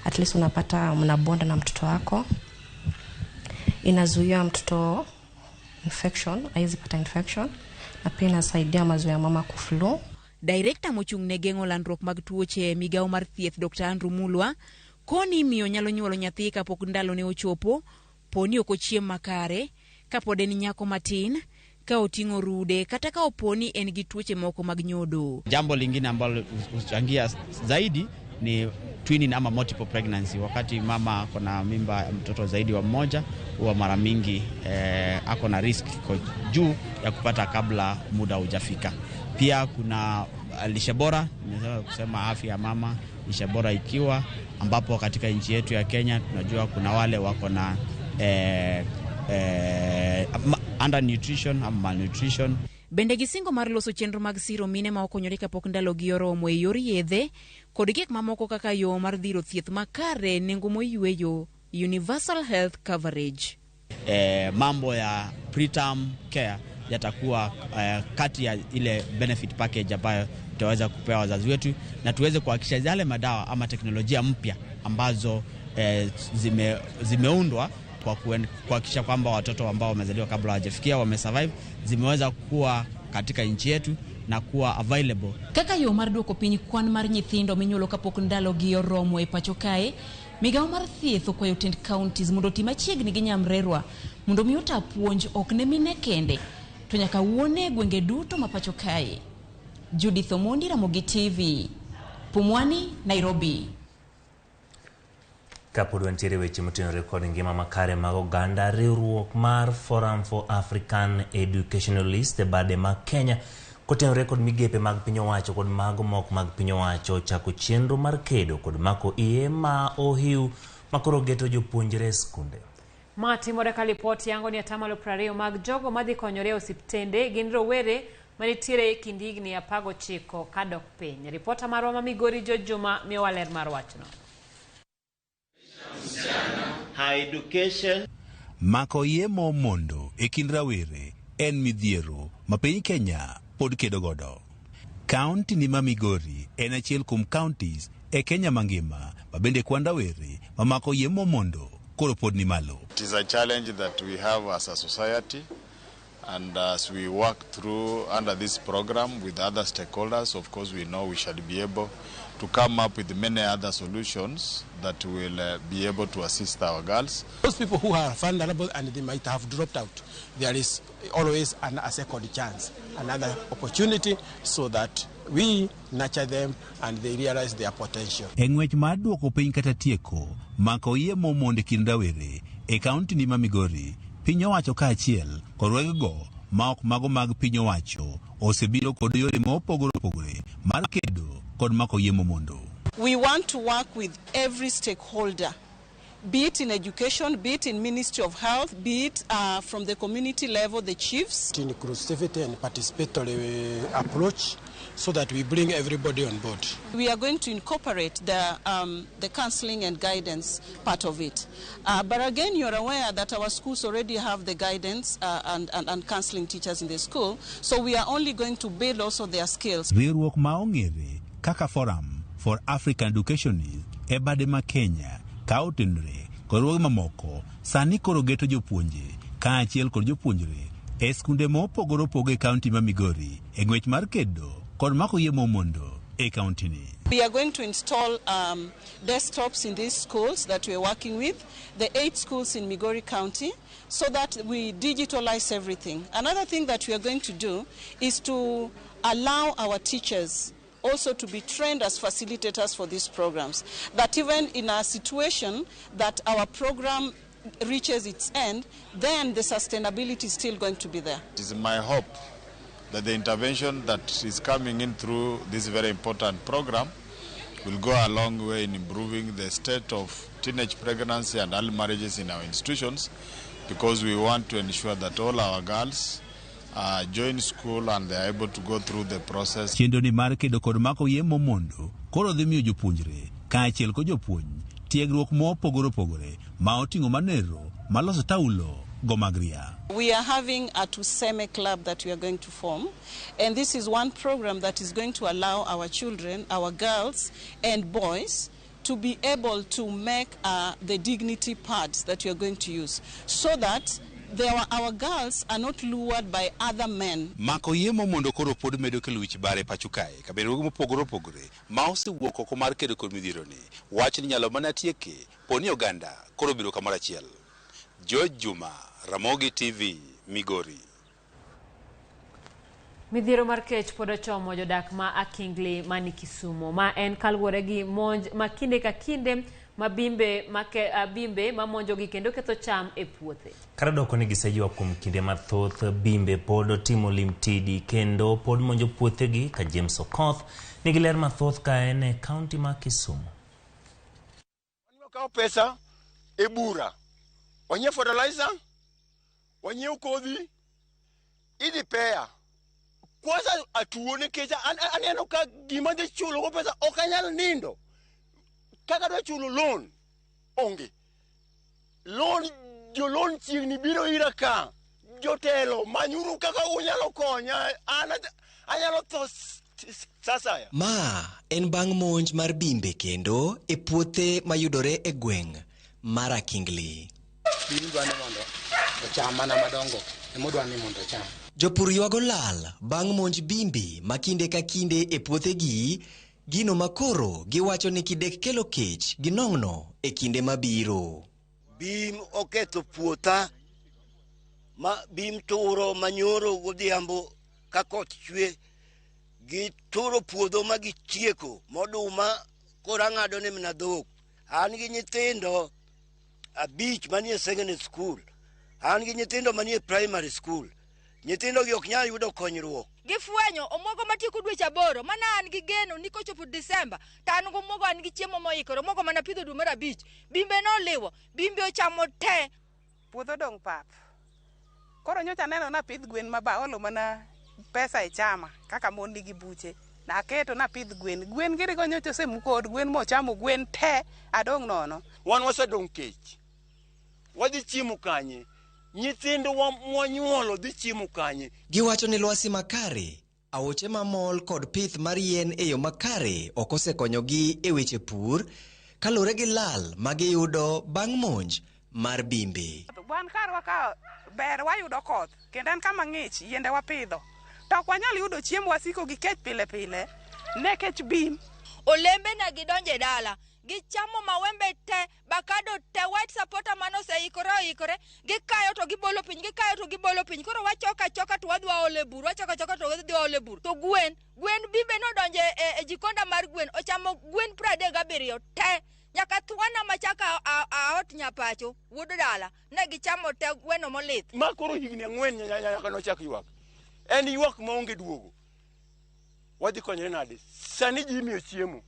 At least unapata mnabonda na mtoto wako. Inazuia mtoto infection, haiwezi pata infection, na pia inasaidia maziwa ya mama kuflow. Director mochung' ne geng'o landruok mag tuoche migao mar thieth Dr. Andrew Mulwa koni miyo nyalo nyuolo nyathi kapok ndalo ne ochopo, poni ok ochiem makare, kapod en nyako matin, ka oting'o rude kata ka oponi en gi tuoche moko mag nyodo. Jambo lingine ambalo huchangia zaidi ni twinning ama multiple pregnancy. Wakati mama kuna mimba mtoto zaidi wa mmoja, huwa mara mingi ako na risk iko juu ya kupata kabla muda hujafika. Pia kuna lishe bora, nimeweza kusema afya ya mama, lishe bora ikiwa ambapo katika nchi yetu ya Kenya tunajua kuna wale wako na undernutrition ama malnutrition. Bende gisingo mar loso chenro mag siro mine ma okonyore kapok ndalo gi oromo e yor yedhe kod gik mamoko kaka yo mar dhiro thieth makare nengo moyweyo, universal health coverage. Mambo ya preterm care yatakuwa kati ya ile benefit package ambayo tutaweza kupewa wazazi wetu, na tuweze kuhakikisha yale madawa ama teknolojia mpya ambazo zimeundwa kwa kuhakikisha kwamba watoto ambao wamezaliwa kabla hawajafikia wamesurvive zimeweza kuwa katika nchi yetu na kuwa available. Kaka yo mar duoko piny kwan mar nyithindo minyuolo kapok ndalo gi oromo e pacho kae, migao mar thieth okwayo tend counties mondo tim machiegni gi nyamrerwa mondo mi ota puonj ok ne mine kende to nyaka wuone gwenge duto ma pacho kae. Judith Omondi, Ramogi TV, Pumwani, Nairobi. Kapod wantiere weche motenore kod ngima makare mag oganda, riwruok mar Forum for African Educationalists e bade mag Kenya kotenore kod migepe mag piny owacho kod mago mok mag piny owacho chako chenro mar kedo kod mako iye ma ohiu makoro geto jopuonjre skunde. Ma timore ka lipoti yango ni 20% mag jogo madhi konyore osiptende gin rowere manitiere kind higni 19 kadok piny. Ripota marwa ma Migori Jojuma miyo waler mar wachno. High education. Mako iye mondo e kind rawere en midhiero ma piny Kenya pod kedo godo. Kaunti ni ma Migori en achiel kuom counties e Kenya mangima ma bende kwan rawere ma mako iye mondo koro pod ni malo. It is a challenge that we have as a society, and as we work through under this program with other stakeholders, of course we know we shall be able to come up with many other solutions that will be able to assist our girls. Those people who are vulnerable and they might have dropped out, there is always a second chance, another opportunity, so that we nurture them and they realize their potential. Engwech mar duoko piny kata tieko mako iye mondo kind rawere e kaunti ni ma Migori, piny owacho kaachiel kod wegego ma ok mago mag piny owacho osebiro kod yore mopogore opogore mar kedo kod mako iye mondo. We want to work with every stakeholder, be it in education, be it in Ministry of Health, be it from the community level, the chiefs. Inclusivity and participatory approach so that we bring everybody on board. We are going to incorporate the counseling and guidance part of it. But again, you're aware that our schools already have the guidance and counseling teachers in the school, so we are only going to build also their skills. Riwruok ma ong'ere kaka Forum for African Educationalists e bade ma Kenya ka otenore kod riwruoge mamoko sani koro geto jopuonje kaachiel kod jopuonjre e skunde mopogore opogore e kaunti ma Migori e ng'wech mar kedo kod mako iye mondo e kaunti ni. We are going to install desktops in these schools that we are working with, the 8 schools in Migori County, so that we digitalize everything. Another thing that we are going to do is to allow our teachers also to be trained as facilitators for these programs, that even in a situation that our program reaches its end, then the sustainability is still going to be there. It is my hope that the intervention that is coming in through this very important program will go a long way in improving the state of teenage pregnancy and early marriages in our institutions, because we want to ensure that all our girls join school and they are able to go through the process. Chenro ni mar kedo kod mako iye mondo koro dhi miyo jopuonjre kaachiel kod jopuonj tiegruok mopogore opogore ma oting'o manero maloso taulo go magria. We are having a Tuseme club that we are going to form, and this is one program that is going to allow our children, our girls and boys, to be able to make the dignity pads that we are going to use, so that our girls are not lured by other men. Mako yemo mondo koro pod medo kelo wich bare pacho kae kabedo mopogore opogore ma osewuok oko mar kedo kod midhiero ni wach ni nyalo mana tieke poni oganda koro biro kamoro achiel. George Juma, Ramogi TV, Migori. Midhiero mar kech pod ochomo jodak ma Akingli mani Kisumu ma en kaluwore gi monj ma kinde ka kinde ma bimbe ma monjo gi kendo ketho cham e puothe. Karadoko ni gisejwa kuom kinde mathoth bimbe pod otimo limtidi kendo pod monjo puothe gi ka James Okoth nigi ler mathoth ka en e kaunti ma Kisumu. Wanyo pesa e bura. Wanyo fertilizer, wanyo kodhi, idi pea. Kwanza atuone kecha aneno ka gima de chulo go pesa okanyal nindo. Kaka do chulo loan onge. Loan jo loan chiegni biro ira ka. Jotelo manyuru kaka unyalo konya anyalo to sasaya. Ma en bang' monj mar bimbe kendo e puothe mayudore e gweng' mar Akingli. Bimbe mondo ocham mana madongo emodwani mondo ocham. Jopur ywago lal bang' monj bimbi ma kinde ka kinde e puothegi, gino makoro giwacho ni kidek kelo kech ginong'no e kinde mabiro. Bim oketho puotha, ma bim turo manyoro godhiambo ka koth chwe, gituro puodho ma gichieko moduma kora ng'ado ni mna dhok. An gi nyithindo 5 manie secondary school, an gi nyithindo manie primary school. Nyithindo gi ok nyal yudo konyruok. Gifwenyo omogo matieko dweche 8 mana an gi geno ni kochopo Disemba to an go mogo an gi chiemo moikore mogo mana pidho dwe mar 5. Bimbe noliwo, bimbe ochamo te. Puodho dong pap. Koro nyocha neno na pidh gwen mabaolo mana pesa e chama kaka mon nigi buche. Na keto na pidh gwen. Gwen giri go nyocha semuko od gwen mochamo gwen te adong nono. Wan wasedong kech. Wadhi chiemo kanye. Nyithindo mwanyuolo dhi chiemo kanye. Giwacho ni lwasi makare, aoche mamol kod pith mar yien e yo makare ok osekonyogi e weche pur kalure gi lal magiyudo bang' monj mar bimbe. Wan karwa ka ber wayudo koth kendo en kama ng'ich yiende wapidho. To ok wanyal yudo chiemo wasiko gi kech pile pile ne kech bim. Olembe na gidonje dala. Gichamo mawembe te, bakado te, white supporter mano se ikore, gikayo to gibolo piny, koro wachoka to wadwa ole bur, to gwen bimbe no donje e jikonda mar gwen, ochamo gwen 37 te, nyaka thwana machaka aot nyapacho, wuod dala, ne gichamo te gweno molith. Ma koro higni 4 nyaka nochak ywak. En ywak maonge duogo. Wadhi konyre nade? Sani ji miyo chiemo.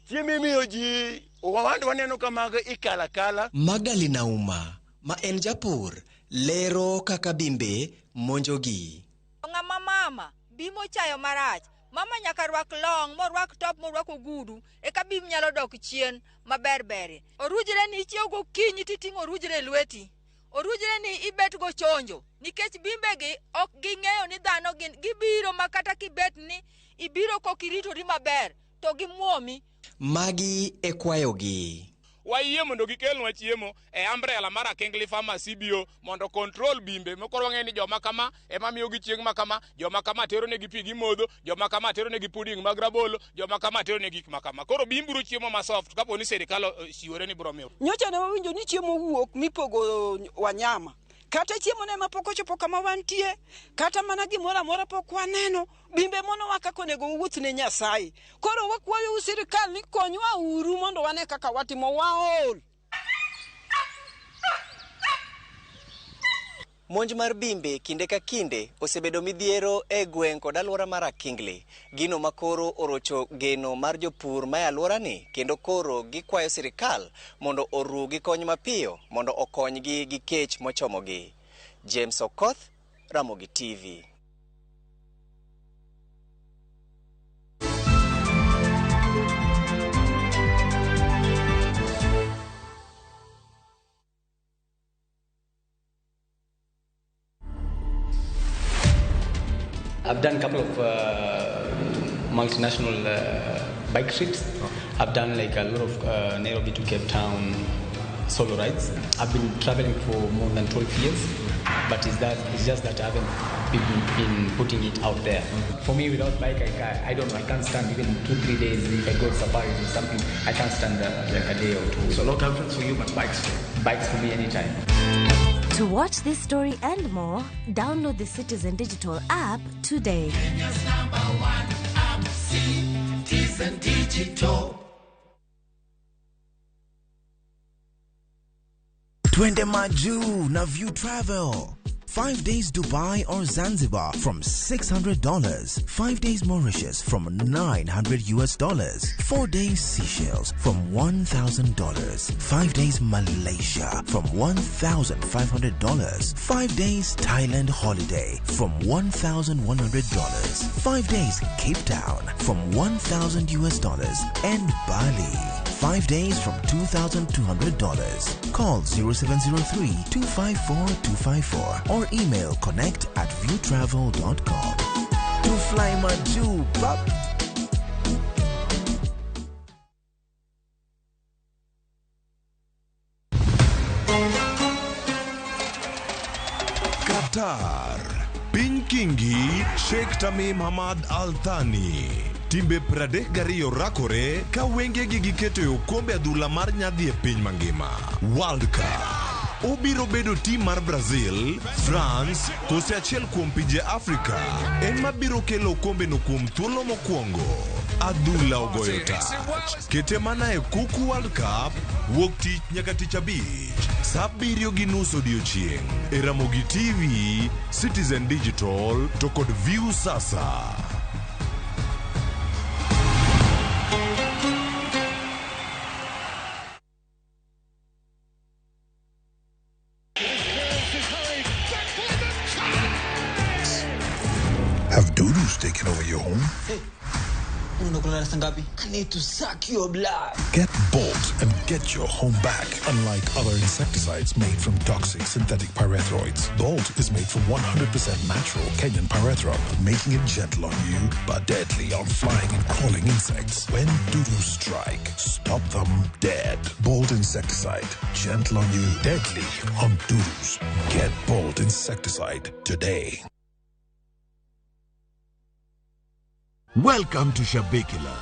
Chiemo miyo ji wawando waneno kamago ikala. Magali Nauma, ma en japur, lero kaka bimbe monjogi. Ng'ama mama, bimo chayo marach. Mama nyaka rwak long, morwak top, morwak ogudu, eka bim nyalo dok chien maberbere. Orujre ni ichiew gokinyi titing'o orujre lweti. Orujre ni ibet go chonjo. Nikech bimbe gi ok ging'eyo ni dhano gibiro makata kibet ni ibiro kokiritori maber to gimuomi. Magi e kwayogi. Wayie mondo gikelnwa chiemo e umbrella mar Akingli Farmer CBO mondo control bimbe mokoro ng'eni joma kama ema miyo gi chieng' makama, joma kama tero ne gi pi gimodho, joma kama tero ne gi pudding mag rabolo, joma kama tero ne gik makama. Koro bimburu chiemo ma soft kapo ni serikal siwore ni bro miyo. Nyocha ne wawinjo ni chiemo wuok mipogo wanyama. Kata chiemo ne mapok ochopo kama wantie, kata mana gimoro amora pok waneno, bimbe mono wakako nego wuoth ne Nyasaye. Koro wakwayo sirikal ni konywa uru mondo wane kaka watimo waol. Monj mar bimbe kinde ka kinde osebedo midhiero e gweng' kod alwora mar Akingli. Gino makoro orocho geno mar jopur ma alwora ni kendo koro gikwayo sirikal mondo oru gi kony mapiyo mondo okonygi gi kech mochomogi. James Okoth, Ramogi TV. I've done a couple of multinational bike trips. I've done like a lot of Nairobi to Cape Town, solo rides. I've been traveling for more than 12 years, but it's just that I haven't been putting it out there. For me, without bike, I don't know, I can't stand even 2-3 days. If I go to safari or something, I can't stand like a day or two. So a lot of options for you, but bikes for me anytime. To watch this story and more, download the Citizen Digital app today. Kenya's #1 app, Citizen Digital. Twende Maju na View Travel. 5 days Dubai or Zanzibar from $600. 5 days Mauritius from $900. 4 days Seychelles from $1,000. 5 days Malaysia from $1,500. 5 days Thailand holiday from $1,100. 5 days Cape Town from $1,000. And Bali 5 days from $2,200. Call 0703-254-254 or email connect@viewtravel.com. To fly Maju, pop. Qatar. Pinkingi Sheikh Tamim Hamad Al Thani. Timbe pradek gariyo rakore ka wenge gi giketo e okombe adhula mar nyadhi e piny mangima. World Cup. Obiro bedo tim mar Brazil, France, kose achiel kuom pinje Afrika. En mabiro kelo okombe no kuom thuolo mokwongo. Adhula ogoyo tach. Kete mana e Kuku World Cup, wuok tich nyaka tich abich. Saa 7:30 odiechieng'. E Ramogi TV, Citizen Digital, to kod View sasa. Have doodles taken over your home? Hey, I need to suck your blood. Get Bolt and get your home back. Unlike other insecticides made from toxic synthetic pyrethroids, Bolt is made from 100% natural Kenyan pyrethrum, making it gentle on you but deadly on flying and crawling insects. When doodles strike, stop them dead. Bolt insecticide, gentle on you, deadly on doodles. Get Bolt insecticide today. Welcome to Shabekila.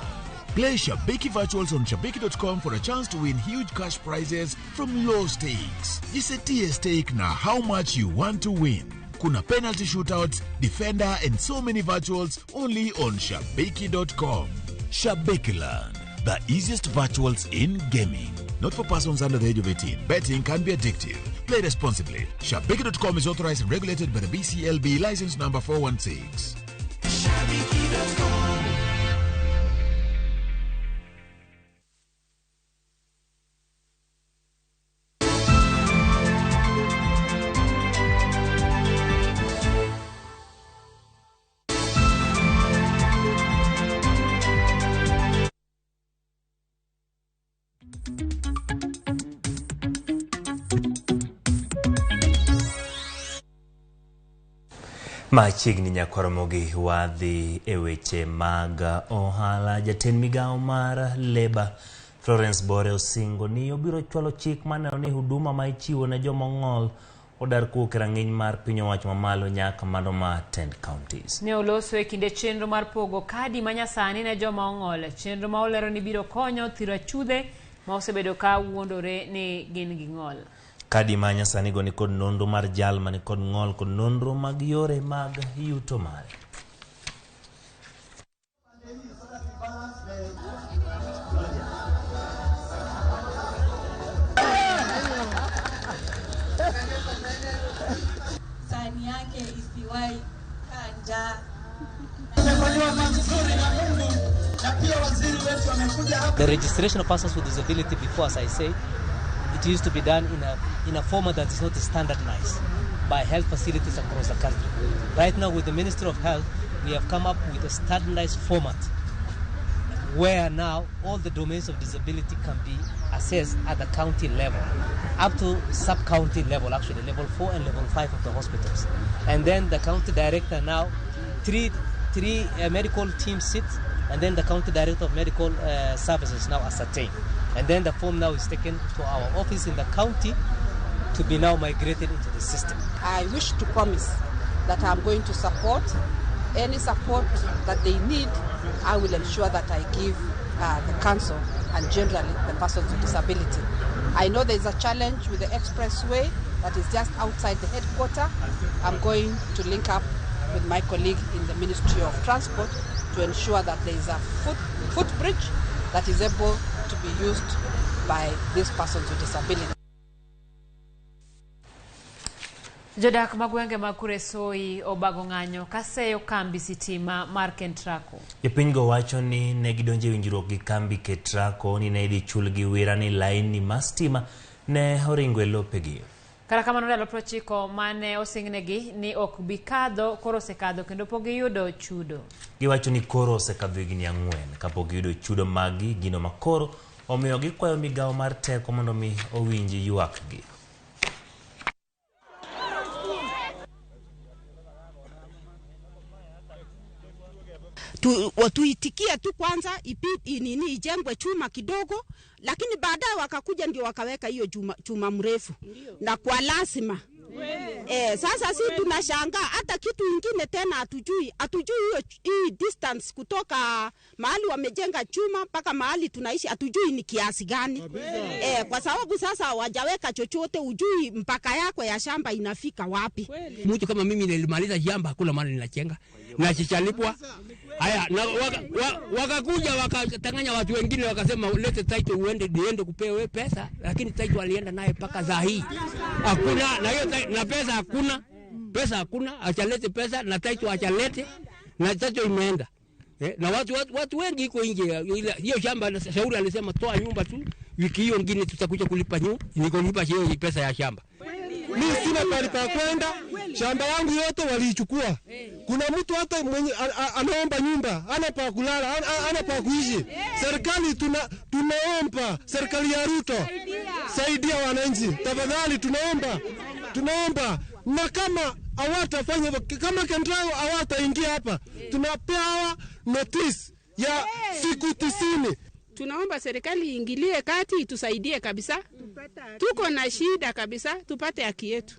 Play Shabeki Virtuals on Shabeki.com for a chance to win huge cash prizes from low stakes. Jisetie stake na how much you want to win. Kuna penalty shootouts, defender and so many virtuals only on Shabeki.com. Shabekiland, the easiest virtuals in gaming. Not for persons under the age of 18. Betting can be addictive. Play responsibly. Shabeki.com is authorized and regulated by the BCLB license number 416. Shabeki.com. Machiegni nyakoromogi wadhi e weche mag ohala. Jatend migao mar Leba Florence Bore osingo ni obiro chwalo chik maneno ni huduma ma ichiwo ne jomong'ol odar kuok rang'iny mar piny owacho mamalo nyaka mano ma 10 counties. Ne oloso e kinde chenro mar pogo kadi manyasani ne joma ong'ol. Chenro ma olero ni biro konyo thiro achudhe ma osebedo ka wuondore ni gin gi ng'ol. Kadi manyasani go ni kod nonro mar jal mani kod ng'ol kod nonro mag yore mag yuto mare. Sani yake isiwahi kanja. The registration of persons with disability before, as I say, it used to be done in a format that is not standardized by health facilities across the country. Right now, with the Ministry of Health, we have come up with a standardized format where now all the domains of disability can be assessed at the county level, up to sub-county level, actually, level 4 and level 5 of the hospitals. And then the county director now, three medical teams sit, and then the county director of medical services now ascertain. And then the form now is taken to our office in the county to be now migrated into the system. I wish to promise that I'm going to support any support that they need. I will ensure that I give the council and generally the persons with disability. I know there's a challenge with the expressway that is just outside the headquarters. I'm going to link up with my colleague in the Ministry of Transport to ensure that there is a footbridge that is able to be used by these persons with disability. Jodak magwenge makure soi obago ng'anyo kaseyo kambi sitima mar Kentraco. Jopiny go wacho ni ne gidonje winjruok gi kambi Kentraco ni ne idhi chulgi wira ni laini ma stima ne oringo e lopegi. Kata kamano ndalo 90 mane osingnegi ni ok bi kadho koro osekadho kendo pok giyudo chudo. Giwacho ni koro osekadho higni 4 kapok giyudo chudo magi gino makoro omiyo gikwayo migawo mar teko mondo mi owinji ywakgi. Tuitikia tu kwanza ijengwe chuma kidogo, lakini baadaye wakakuja ndio wakaweka hiyo chuma mrefu na kwa lazima. Sasa si tunashangaa hata kitu kingine tena hatujui hii distance kutoka mahali wamejenga chuma mpaka mahali tunaishi hatujui ni kiasi gani. Kwa sababu sasa hawajaweka chochote, ujui mpaka yako ya shamba inafika wapi. Mtu kama mimi nilimaliza shamba hakuna mahali ninachenga na chichalipwa. Haya na wakakuja wakatanganya watu wengine wakasema lete title niende kupewe pesa, lakini title alienda naye paka za hii. Hakuna na hiyo na pesa hakuna, achalete pesa na title achalete na title imeenda. Na watu wengi iko nje hiyo shamba. Shauri alisema toa nyumba tu, wiki hiyo nyingine tutakuja kulipa nikulipa hiyo pesa ya shamba. Mimi sina pale pa kwenda, shamba yangu yote waliichukua. Kuna mtu hata mwenye anaomba nyumba, ana pa kulala, ana pa kuishi. Serikali tunaomba, serikali ya Ruto, saidia wananchi. Tafadhali tunaomba. Na kama hawatafanya kama Kentraco hawataingia hapa, tunapewa notice ya siku 90. Tunaomba serikali iingilie kati itusaidie kabisa. Tuko na shida kabisa, tupate haki yetu.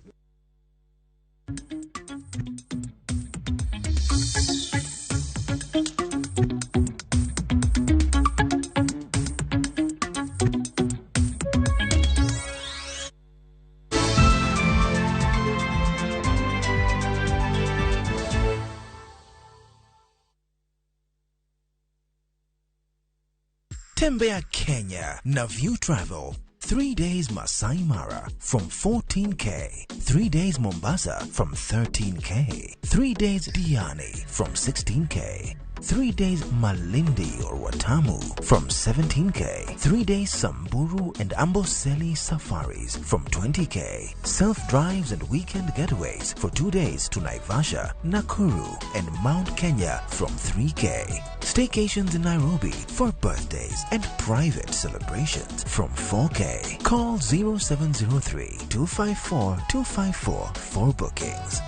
Tembea Kenya na View Travel. 3 days Masai Mara from 14K. 3 days Mombasa from 13K. 3 days Diani from 16K. 3 days Malindi or Watamu from 17K. 3 days Samburu and Amboseli safaris from 20K. Self-drives and weekend getaways for 2 days to Naivasha, Nakuru and Mount Kenya from 3K. Staycations in Nairobi for birthdays and private celebrations from 4K. Call 0703-254-254 for bookings.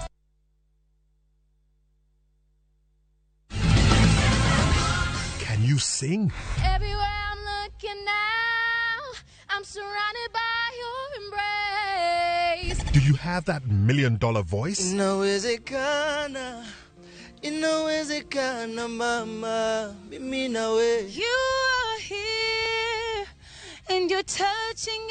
Can you sing? Everywhere I'm looking now, I'm surrounded by your embrace. Do you have that $1 million voice? Inawezekana, mama, mimi nawe. You are here, and you're touching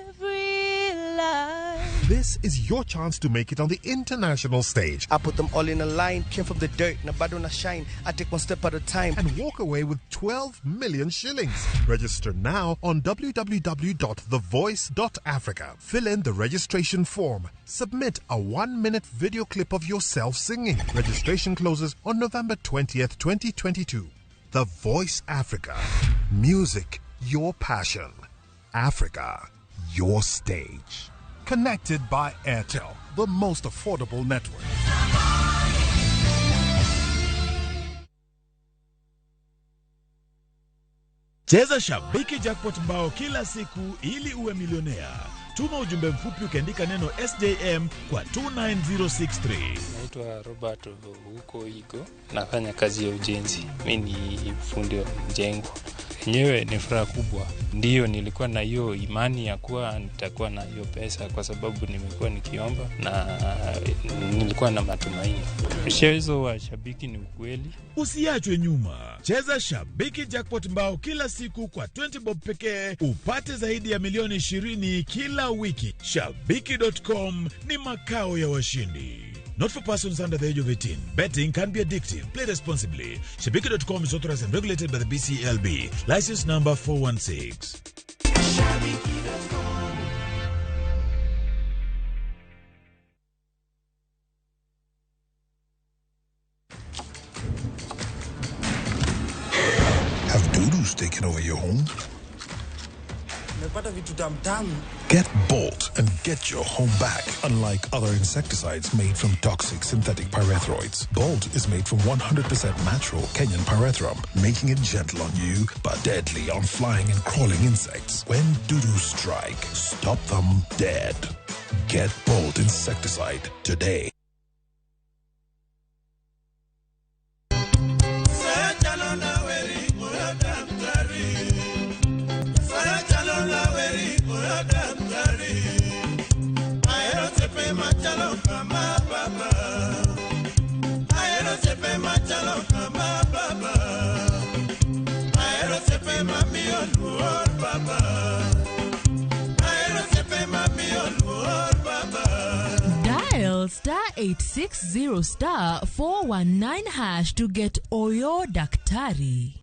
every life. This is your chance to make it on the international stage. I put them all in a line, came from the dirt, na bado na shine. I take one step at a time. And walk away with 12 million shillings. Register now on www.thevoice.africa. Fill in the registration form. Submit a 1-minute video clip of yourself singing. Registration closes on November 20th, 2022. The Voice Africa. Music, your passion. Africa, your stage. Connected by Airtel, the most affordable network. Cheza Shabiki Jackpot Bao kila siku ili uwe milionea. Tuma ujumbe mfupi ukiandika neno SJM kwa 29063. Naitwa Robert huko Igo. Nafanya kazi ya ujenzi. Mimi ni fundi wa mjengo. Nyewe ni furaha kubwa. Ndiyo nilikuwa na hiyo imani ya kuwa nitakuwa na hiyo pesa kwa sababu nimekuwa nikiomba na nilikuwa na matumaini. Mchezo wa shabiki ni ukweli. Usiachwe nyuma. Cheza Shabiki Jackpot Mbao kila siku kwa 20 bob pekee upate zaidi ya milioni 20 kila wiki. Shabiki.com ni makao ya washindi. Not for persons under the age of 18. Betting can be addictive. Play responsibly. Shabiki.com is authorized and regulated by the BCLB. License number 416. Have doodles taken over your home? Get Bolt and get your home back. Unlike other insecticides made from toxic synthetic pyrethroids, Bolt is made from 100% natural Kenyan pyrethrum, making it gentle on you but deadly on flying and crawling insects. When doo-doo strike, stop them dead. Get Bolt insecticide today. Dial *860*419# to get Oyo Daktari.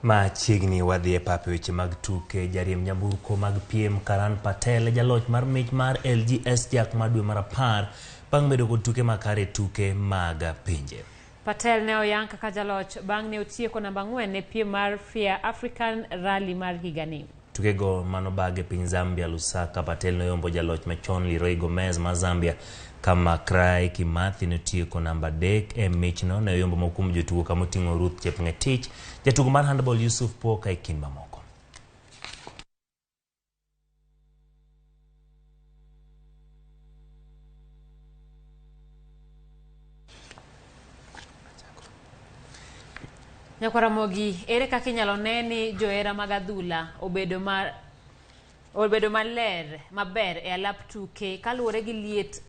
Machiegni wadhi e pap weche mag tuke. Jariem nyamburko mag piem Karan Patel jaloch mar mich mar LGS jak mar dwe mar 10 bang' bedo kod tuke makare tuke mag pinje. Patel ne oyang kaka jaloch bang' ne otieko namba 4 ne piem mar Fair African Rally mar higani. Tukego manobage piny Zambia Lusaka. Patel noyombo jaloch machon Leroy Gomez ma Zambia kama Cry Kimathi notieko namba 3 e michno. Ne oyombo mokum jotugo kamoting'o Ruth Chepngetich, jatugo mar handball Yusuf Poka e kind mamoko. Nyakwa Ramogi, ere kaka inyalo neni joera mag adhula obedo maler maber e alap tuke kaluwore gi liet